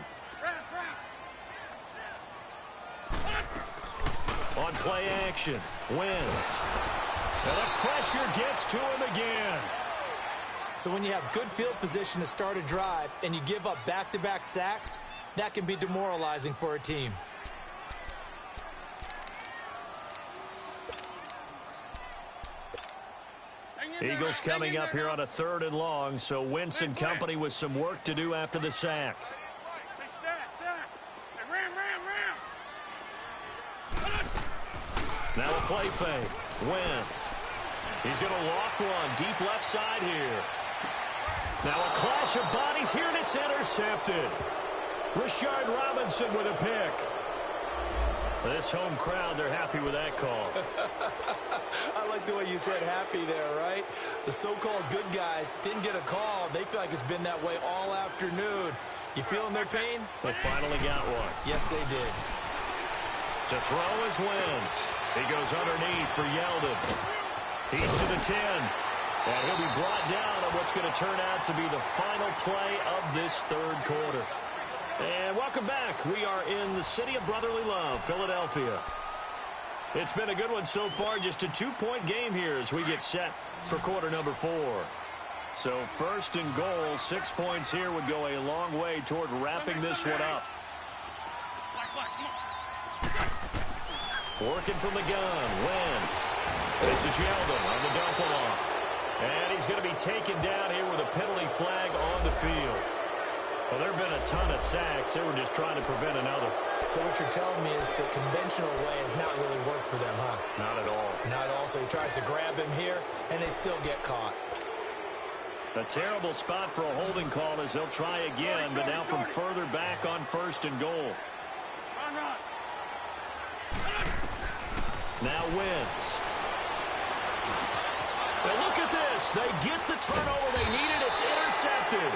On play action, wins. And the pressure gets to him again. So when you have good field position to start a drive and you give up back-to-back sacks, that can be demoralizing for a team. Eagles coming up here on a 3rd and long, so Wentz and company with some work to do after the sack. Now a play fake. Wentz. He's going to loft one deep left side here. Now a clash of bodies here, and it's intercepted. Rashard Robinson with a pick. This home crowd, they're happy with that call. I like the way you said happy there, right? The so-called good guys didn't get a call. They feel like it's been that way all afternoon. You feeling their pain? They finally got one. Yes, they did. To throw is Wentz. He goes underneath for Yeldon. He's to the 10. And he'll be brought down on what's going to turn out to be the final play of this 3rd quarter. And welcome back. We are in the city of brotherly love, Philadelphia. It's been a good one so far. Just a 2-point game here as we get set for quarter number 4. So 1st and goal, 6 points here would go a long way toward wrapping this one up. Working from the gun, Wentz. This is Yeldon on the dump off. And he's going to be taken down here with a penalty flag on the field. Well, there have been a ton of sacks. They were just trying to prevent another. So what you're telling me is the conventional way has not really worked for them, huh? Not at all. Not at all. So he tries to grab him here, and they still get caught. A terrible spot for a holding call as they'll try again, but now from further back on 1st and goal. Now Wentz. And look at this. They get the turnover they needed. It's intercepted.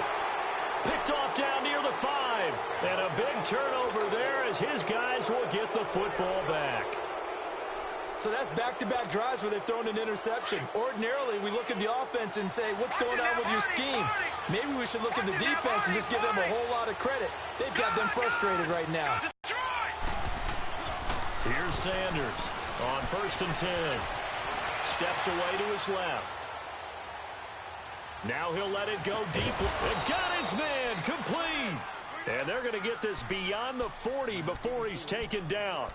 Picked off down near the 5. And a big turnover there as his guys will get the football back. So that's back-to-back drives where they've thrown an interception. Ordinarily, we look at the offense and say, what's going on with your scheme? Maybe we should look at the defense and just give them a whole lot of credit. They've got them frustrated right now. Here's Sanders on 1st and 10. Steps away to his left. Now he'll let it go deep. And got his man complete. And they're going to get this beyond the 40 before he's taken down.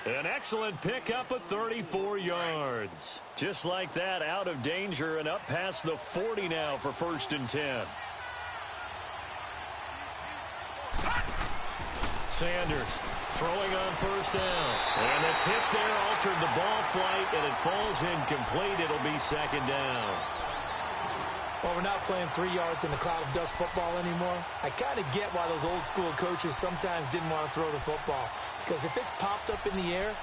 An excellent pickup of 34 yards. Just like that, out of danger and up past the 40 now for 1st and 10. Sanders throwing on 1st down. And the tip there altered the ball flight, and it falls incomplete. It'll be 2nd down. Well, we're not playing 3 yards in the cloud of dust football anymore. I kind of get why those old school coaches sometimes didn't want to throw the football. Because if it's popped up in the air,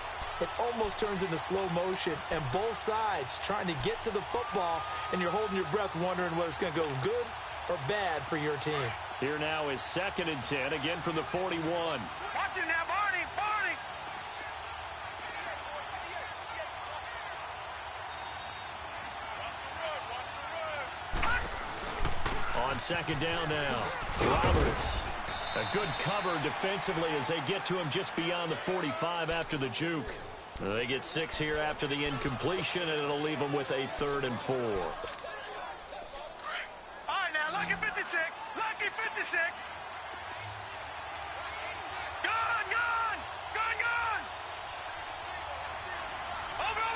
it almost turns into slow motion. And both sides trying to get to the football, and you're holding your breath wondering whether it's going to go good or bad for your team. Here now is 2nd and 10, again from the 41. Watch it now, Barney, Barney. On 2nd down now, Roberts. A good cover defensively as they get to him just beyond the 45 after the juke. They get 6 here after the incompletion, and it'll leave them with a 3rd and 4. All right, now, lucky 56. Lucky 56. Gun, gun, gun, gun. Over.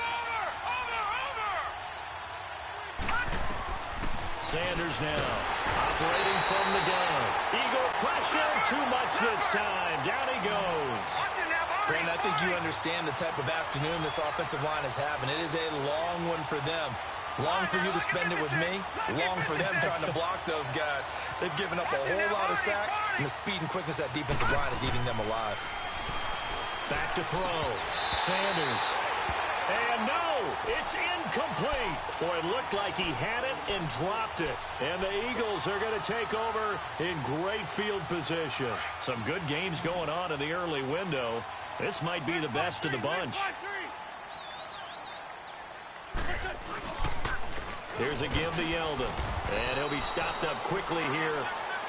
Sanders now, operating from the gun. Eagle pressure, too much this time. Down he goes. Brandon, I think you understand the type of afternoon this offensive line is having. It is a long one for them. Long for you to spend it with me. Long for them trying to block those guys. They've given up a whole lot of sacks, and the speed and quickness of that defensive line is eating them alive. Back to throw. Sanders. And no, it's incomplete. Boy, it looked like he had it and dropped it. And the Eagles are going to take over in great field position. Some good games going on in the early window. This might be the best of the bunch. Here's a give to Yeldon. And he'll be stopped up quickly here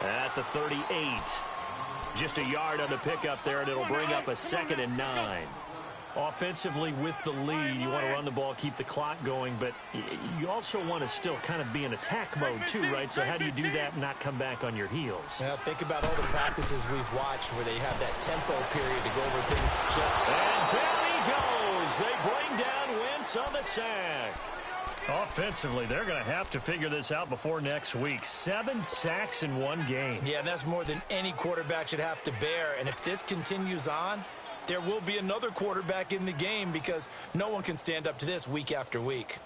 at the 38. Just a yard on the pickup there, and it'll bring up a 2nd and 9. Offensively with the lead, you want to run the ball, keep the clock going, but you also want to still kind of be in attack mode too, right? So how do you do that and not come back on your heels? Now think about all the practices we've watched where they have that tempo period to go over things just... And down he goes! They bring down Wentz on the sack. Offensively, they're going to have to figure this out before next week. 7 sacks in one game. Yeah, and that's more than any quarterback should have to bear. And if this continues on, there will be another quarterback in the game because no one can stand up to this week after week.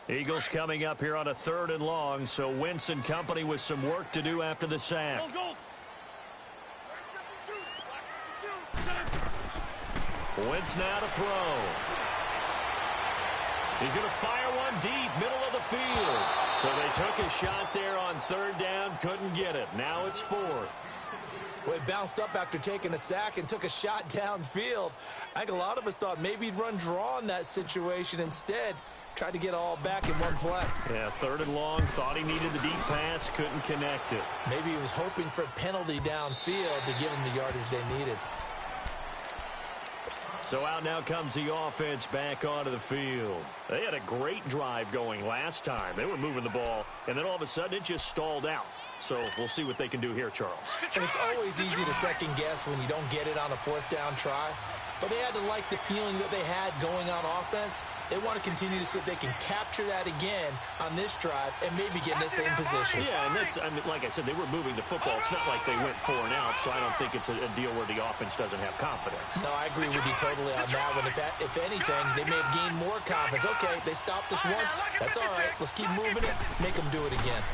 Eagles coming up here on a 3rd and long, so Wentz and company with some work to do after the sack. Wentz now to throw. He's going to fire one deep, middle of the field. So they took a shot there on 3rd down, couldn't get it. Now it's 4th. Well, he bounced up after taking a sack and took a shot downfield. I think a lot of us thought maybe he'd run draw in that situation. Instead, tried to get all back in one play. Yeah, 3rd and long, thought he needed the deep pass, couldn't connect it. Maybe he was hoping for a penalty downfield to give him the yardage they needed. So out now comes the offense back onto the field. They had a great drive going last time. They were moving the ball, and then all of a sudden it just stalled out. So we'll see what they can do here, Charles. And it's always easy to second guess when you don't get it on a 4th down try. But they had to like the feeling that they had going on offense. They want to continue to see if they can capture that again on this drive and maybe get in the same position. Yeah, and that's, I mean, like I said, they were moving the football. It's not like they went 4 and out, so I don't think it's a deal where the offense doesn't have confidence. No, I agree with you totally on that one. If anything, they may have gained more confidence. Okay, they stopped us once. That's all right. Let's keep moving it. Make them do it again.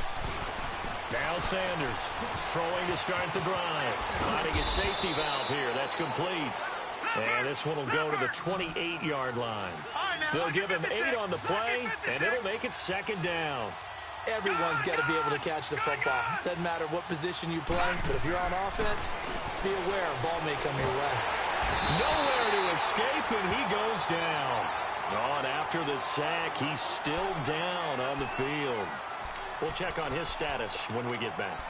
Now Sanders throwing to start the drive. Finding a safety valve here. That's complete. And this one will go to the 28-yard line. They'll give him 8 on the play, and it'll make it 2nd down. Everyone's got to be able to catch the football. Doesn't matter what position you play, but if you're on offense, be aware a ball may come your way. Nowhere to escape, and he goes down. On after the sack, he's still down on the field. We'll check on his status when we get back.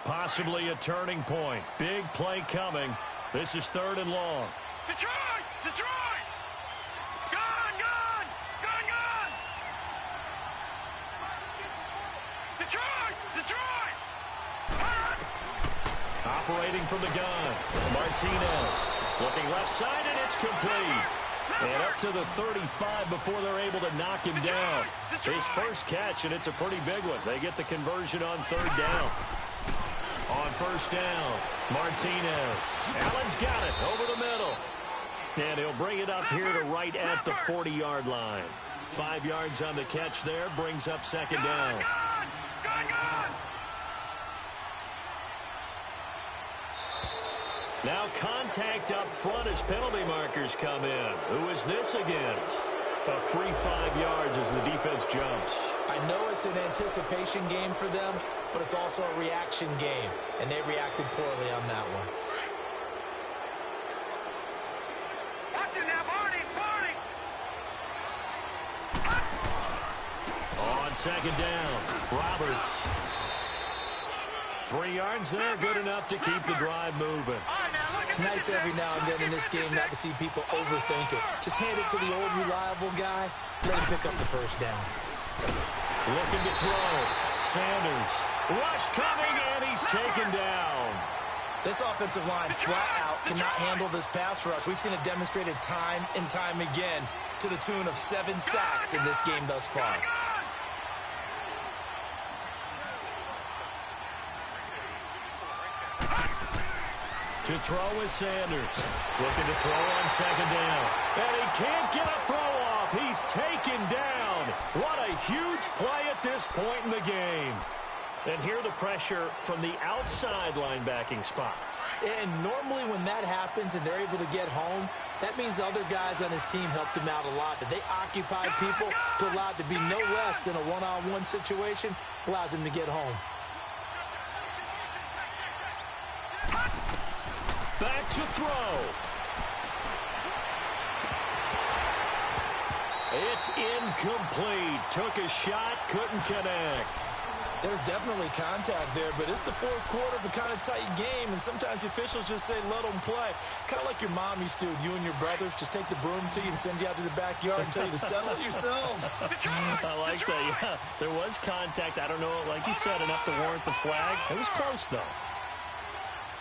Possibly a turning point. Big play coming. This is 3rd and long. Detroit! Detroit! Gun! Gun! Gun! Gun! Detroit! Detroit! Operating from the gun. Martinez looking left side, and it's complete. And up to the 35 before they're able to knock him down. His first catch, and it's a pretty big one. They get the conversion on 3rd down. On 1st down, Martinez. Allen's got it over the middle. And he'll bring it up here to right at the 40-yard line. 5 yards on the catch there, brings up second down. Now contact up front as penalty markers come in. Who is this against? A free 5 yards as the defense jumps. I know it's an anticipation game for them, but it's also a reaction game, and they reacted poorly on that one. Watch it now, Barney! On second down, Roberts. 3 yards there, good enough to keep the drive moving. It's nice every now and then in this game not to see people overthink it. Just hand it to the old reliable guy, let him pick up the first down. Looking to throw. Sanders. Rush coming, and he's taken down. This offensive line flat out cannot handle this pass rush. We've seen it demonstrated time and time again to the tune of 7 sacks in this game thus far. To throw is Sanders. Looking to throw on second down. And he can't get a throw off. He's taken down. What a huge play at this point in the game. And here the pressure from the outside linebacking spot. And normally when that happens and they're able to get home, that means other guys on his team helped him out a lot. That they occupied people to allow it to be no less than a one-on-one situation allows him to get home. Back to throw. It's incomplete. Took a shot, couldn't connect. There's definitely contact there, but it's the fourth quarter of a kind of tight game, and sometimes the officials just say, let them play. Kind of like your mom used to with you and your brothers. Just take the broom to you and send you out to the backyard and tell you to settle it yourselves. I like that, yeah. There was contact. I don't know, like you said, enough to warrant the flag. It was close, though.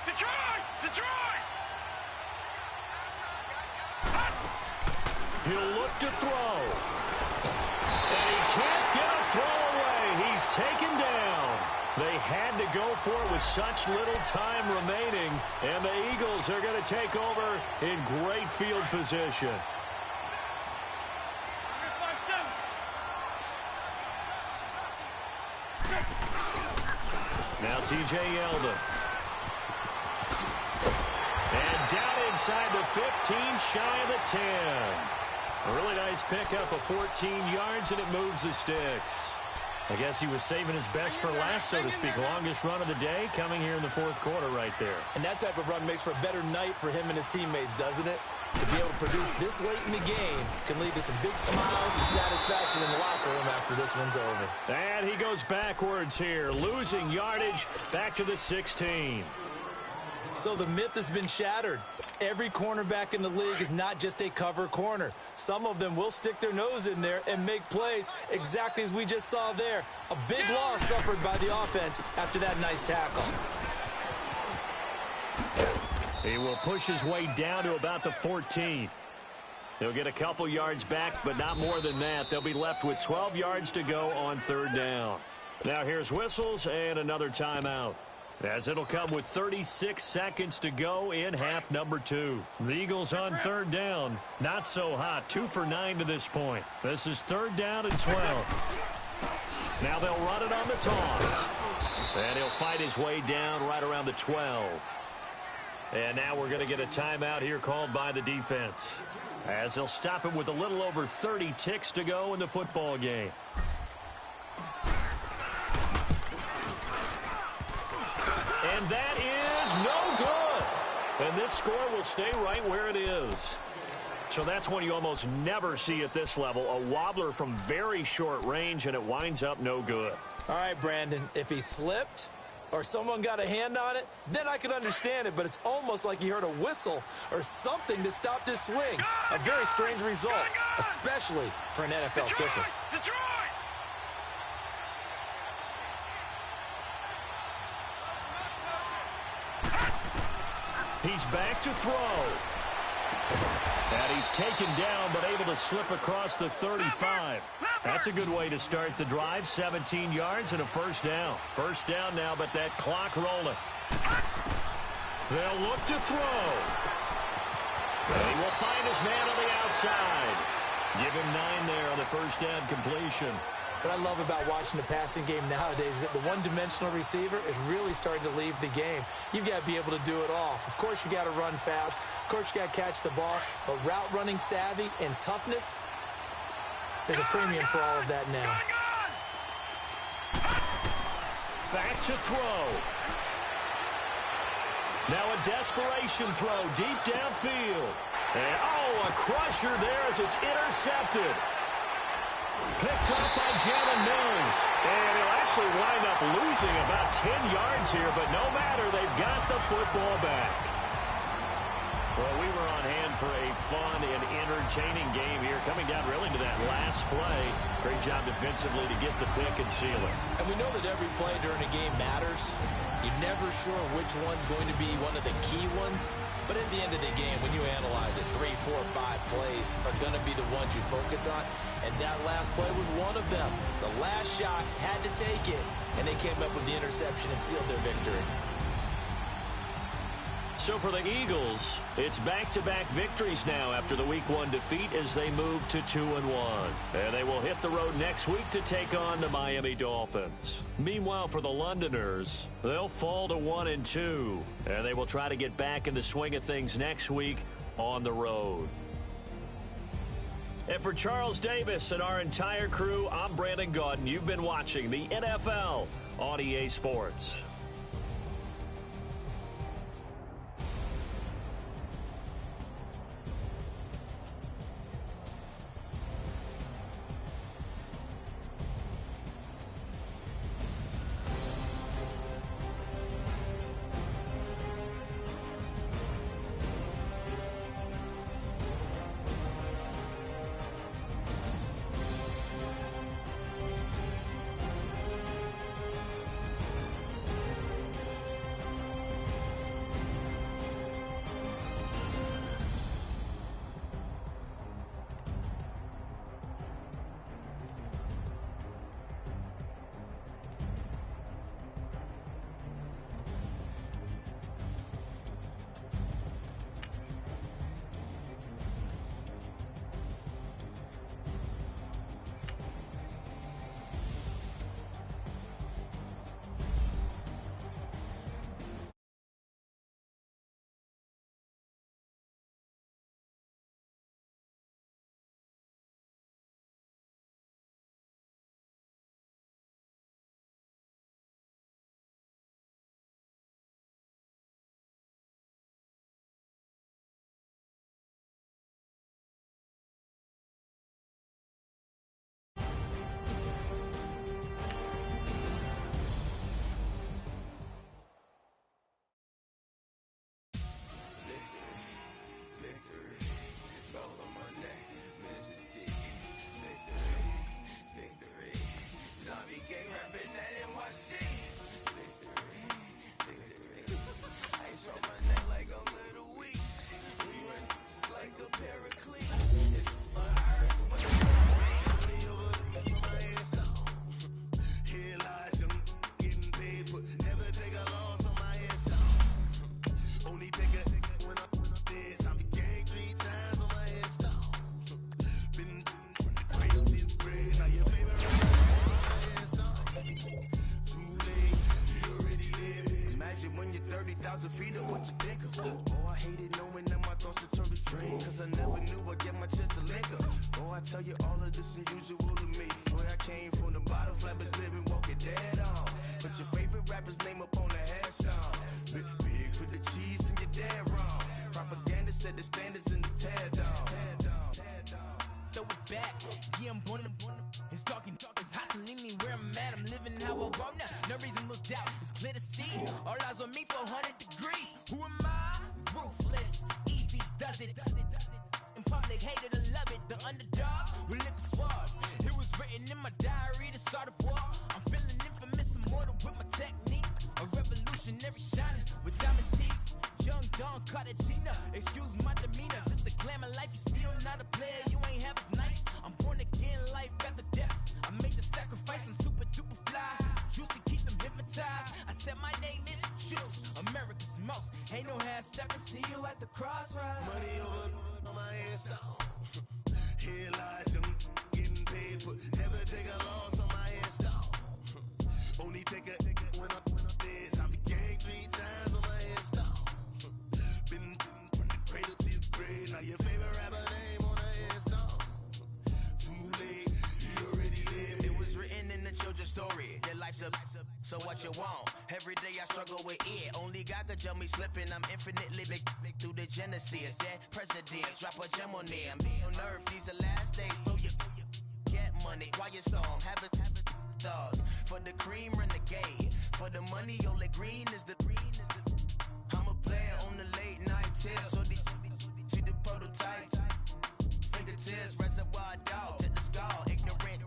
Detroit! He'll look to throw. And he can't get a throw away. He's taken down. They had to go for it with such little time remaining. And the Eagles are going to take over in great field position. Now T.J. Yeldon. And down inside the 15, shy of the 10. A really nice pickup of 14 yards, and it moves the sticks. I guess he was saving his best for last, so to speak. Longest run of the day coming here in the fourth quarter right there. And that type of run makes for a better night for him and his teammates, doesn't it? To be able to produce this late in the game can lead to some big smiles and satisfaction in the locker room after this one's over. And he goes backwards here, losing yardage back to the 16. So the myth has been shattered. Every cornerback in the league is not just a cover corner. Some of them will stick their nose in there and make plays exactly as we just saw there. A big loss suffered by the offense after that nice tackle. He will push his way down to about the 14. He'll get a couple yards back, but not more than that. They'll be left with 12 yards to go on third down. Now here's whistles and another timeout, as it'll come with 36 seconds to go in half number 2. The Eagles on third down. Not so hot. 2 for 9 to this point. This is third down and 12. Now they'll run it on the toss. And he'll fight his way down right around the 12. And now we're going to get a timeout here called by the defense, as they'll stop him with a little over 30 ticks to go in the football game. And that is no good. And this score will stay right where it is. So that's one you almost never see at this level. A wobbler from very short range, and it winds up no good. All right, Brandon, if he slipped or someone got a hand on it, then I could understand it, but it's almost like he heard a whistle or something that stopped his swing. A very strange result, especially for an NFL kicker. Detroit! He's back to throw. And he's taken down, but able to slip across the 35. That's a good way to start the drive. 17 yards and a first down. First down now, but that clock rolling. They'll look to throw. And he will find his man on the outside. Give him 9 there on the first down completion. What I love about watching the passing game nowadays is that the one-dimensional receiver is really starting to leave the game. You've got to be able to do it all. Of course, you got to run fast. Of course, you got to catch the ball. But route running savvy and toughness, there's a premium for all of that now. Back to throw. Now a desperation throw deep downfield. And, oh, a crusher there as it's intercepted. Picked up by Jalen Mills. And he'll actually wind up losing about 10 yards here, but no matter, they've got the football back. Well, we were on hand for a fun and entertaining game here, coming down really to that last play. Great job defensively to get the pick and seal it. And we know that every play during a game matters. You're never sure which one's going to be one of the key ones. But at the end of the game, when you analyze it, 3, 4, 5 plays are going to be the ones you focus on. And that last play was one of them. The last shot had to take it, and they came up with the interception and sealed their victory. So for the Eagles, it's back-to-back victories now after the Week 1 defeat as they move to 2-1. And they will hit the road next week to take on the Miami Dolphins. Meanwhile, for the Londoners, they'll fall to 1-2. And they will try to get back in the swing of things next week on the road. And for Charles Davis and our entire crew, I'm Brandon Gaudin. You've been watching the NFL on EA Sports. Tell you all of this unusual to me. Swear I came from the bottom, flappers living, walking dead on. Put your favorite rapper's name up on the headstone. Big for the cheese and you're dead wrong. Propaganda set the standards in the tear down. Throw it back, yeah, I'm born to. It's dark, it's hustling me where I'm at. I'm living how I want now. No reason to doubt, it's clear to see. All eyes on me, 400 degrees. Who am I? Ruthless, easy, does it. In public, hated or love it. The underdogs with liquor swabs. It was written in my diary to start a war. I'm feeling infamous, immortal with my technique. A revolutionary shining with diamond teeth. Young Don Cartagena, excuse my demeanor. This the glamour life, you still not a player. You ain't half as nice. I'm born again, life after death. I made the sacrifice and super duper fly. Used to keep them hypnotized. ties. I said my name is Juice, America's most. Ain't no half stepping, see you at the crossroads. Money over on my hands down. Here lies young, getting paid for. Never take a loss on my hands down. Only take a when I'm dead. I be gang 3 times on my hands down. Been from the cradle to the grave. Now your favorite rapper name on the hands down. Too late, you already lived. It was written in the children's story. Their life's a so what you want? Every day I struggle with it. Only God could tell me slipping. I'm infinitely big through the genesis. Dead presidents, drop a gem on them. On earth, these the last days. Throw your get money. Quiet storm, have it thoughts. For the cream, renegade. For the money, only green is the. I'm a player on the late night till. So these see the prototype. Fingertips, reservoir dog. Check the skull, ignorant.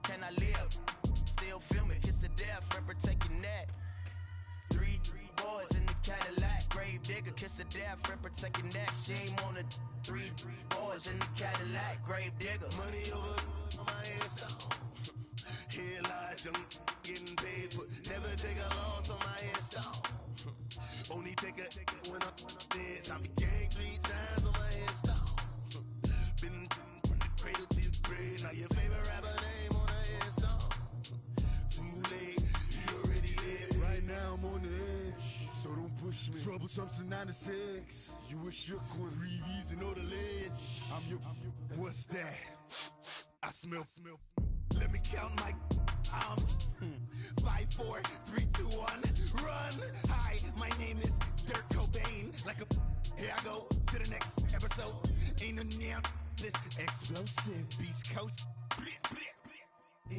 Can I live? Still film it, kiss to death, and protect your neck. 3 boys in the Cadillac, grave digger, kiss to death, and protect your neck. Shame on the 3 boys in the Cadillac, grave digger. Money over on my hands down. Here lies young, getting paid for. Never take a loss on my hands down. Only take a when I'm dead. I be gang 3 times on my hands down. Been from the cradle to the grave. Now your favorite rapper name on the hands down. Too late, you already dead. Right now I'm on the edge, so don't push me. Troublesome to 9 to 6. You a shook one, breathe easy, know the ledge. I'm your, what's that? I smell. Let me count my. 5, 4, 3, 2, 1. Run. Hi, my name is Dirk Cobain. Like a. Here I go to the next episode. Ain't no damn this explosive Beast Coast. Yeah.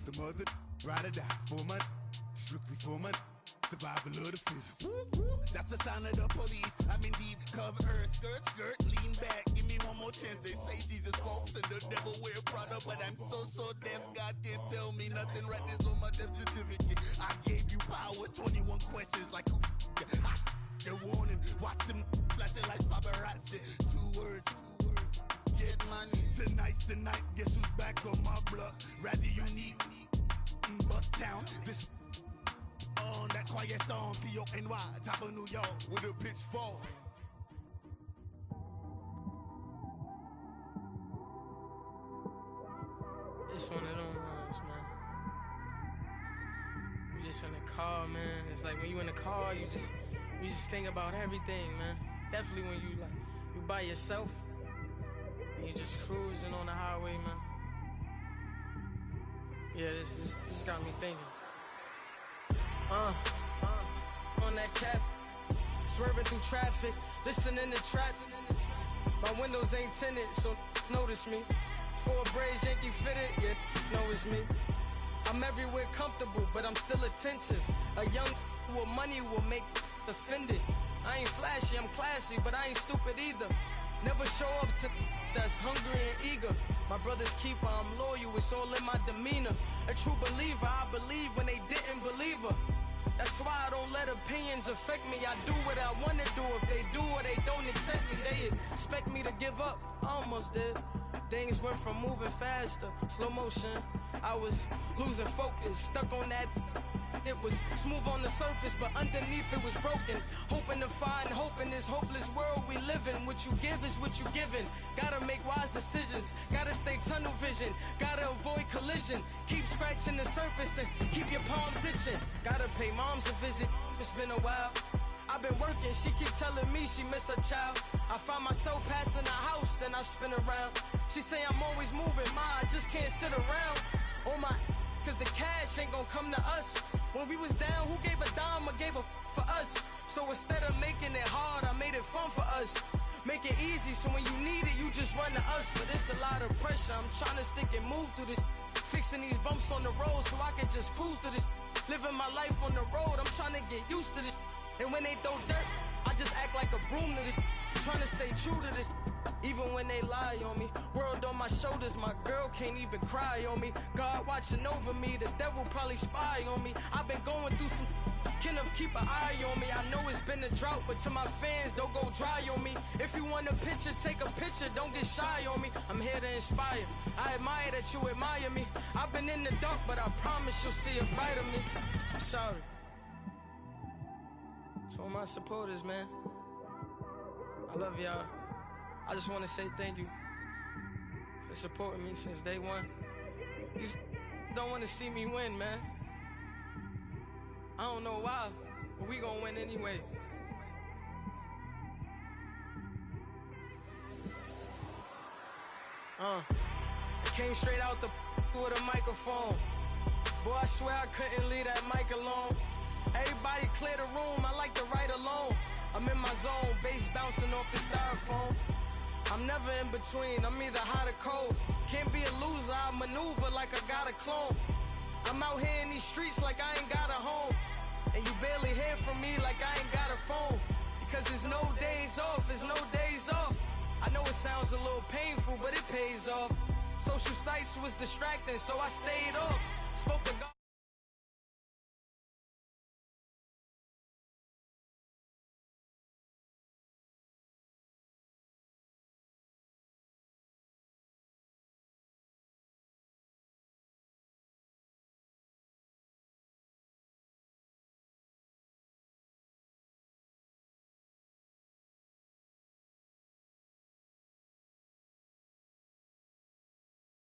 The mother ride or die for my. Strictly for my. Survival of the fittest. That's the sign of the police. I'm in deep cover earth. Skirt, lean back. Give me one more chance. They say Jesus walks and the devil wear Prada, but I'm so deaf. God can't tell me nothing. Right this on my death certificate. I gave you power. 21 questions like who? They're warning. Watch them flashing like paparazzi. 2 words. Get money. Tonight's the night. Guess who's back on my block? Rather unique. Bucktown. This. On that quiet storm, T-O-N-Y, top of New York, with a pitchfork. It's one of them ones, man. You just in the car, man. It's like when you in the car, you just think about everything, man. Definitely when you by yourself and you just cruising on the highway, man. Yeah, this got me thinking. On that cap, swerving through traffic, listening to trap. My windows ain't tinted, so notice me. 4 braids, Yankee fitted, yeah, know it's me. I'm everywhere comfortable, but I'm still attentive. A young with money will make offended. I ain't flashy, I'm classy, but I ain't stupid either. Never show up to that's hungry and eager. My brother's keeper, I'm loyal, it's all in my demeanor. A true believer, I believe when they didn't believe her. That's why I don't let opinions affect me. I do what I want to do. If they do or they don't accept me, they expect me to give up. I almost did. Things went from moving faster, slow motion. I was losing focus, stuck on that. It was smooth on the surface, but underneath it was broken. Hoping to find hope in this hopeless world we live in. What you give is what you given. Gotta make wise decisions. Gotta stay tunnel vision. Gotta avoid collision. Keep scratching the surface and keep your palms itching. Gotta pay moms a visit. It's been a while. I've been working, she keep telling me she miss her child. I find myself passing the house, then I spin around. She say I'm always moving, I just can't sit around. Oh my, cause the cash ain't gonna come to us. When we was down, who gave a dime or gave a for us? So instead of making it hard, I made it fun for us. Make it easy, so when you need it, you just run to us. But it's a lot of pressure, I'm trying to stick and move through this. Fixing these bumps on the road so I can just cruise to this. Living my life on the road, I'm trying to get used to this. And when they throw dirt, I just act like a broom to this. Trying to stay true to this. Even when they lie on me. World on my shoulders, my girl can't even cry on me. God watching over me, the devil probably spy on me. I've been going through some Kenneth, keep an eye on me. I know it's been a drought, but to my fans, don't go dry on me. If you want a picture, take a picture, don't get shy on me. I'm here to inspire. I admire that you admire me. I've been in the dark, but I promise you'll see a brighter me. I'm sorry. To all my supporters, man. I love y'all. I just want to say thank you for supporting me since day one. You don't want to see me win, man. I don't know why, but we gonna win anyway. It came straight out the with a microphone. Boy, I swear I couldn't leave that mic alone. Everybody clear the room, I like to write alone. I'm in my zone, bass bouncing off the styrofoam. I'm never in between, I'm either hot or cold. Can't be a loser, I maneuver like I got a clone. I'm out here in these streets like I ain't got a home. And you barely hear from me like I ain't got a phone. Because there's no days off, there's no days off. I know it sounds a little painful, but it pays off. Social sites was distracting, so I stayed off. Spoke to God.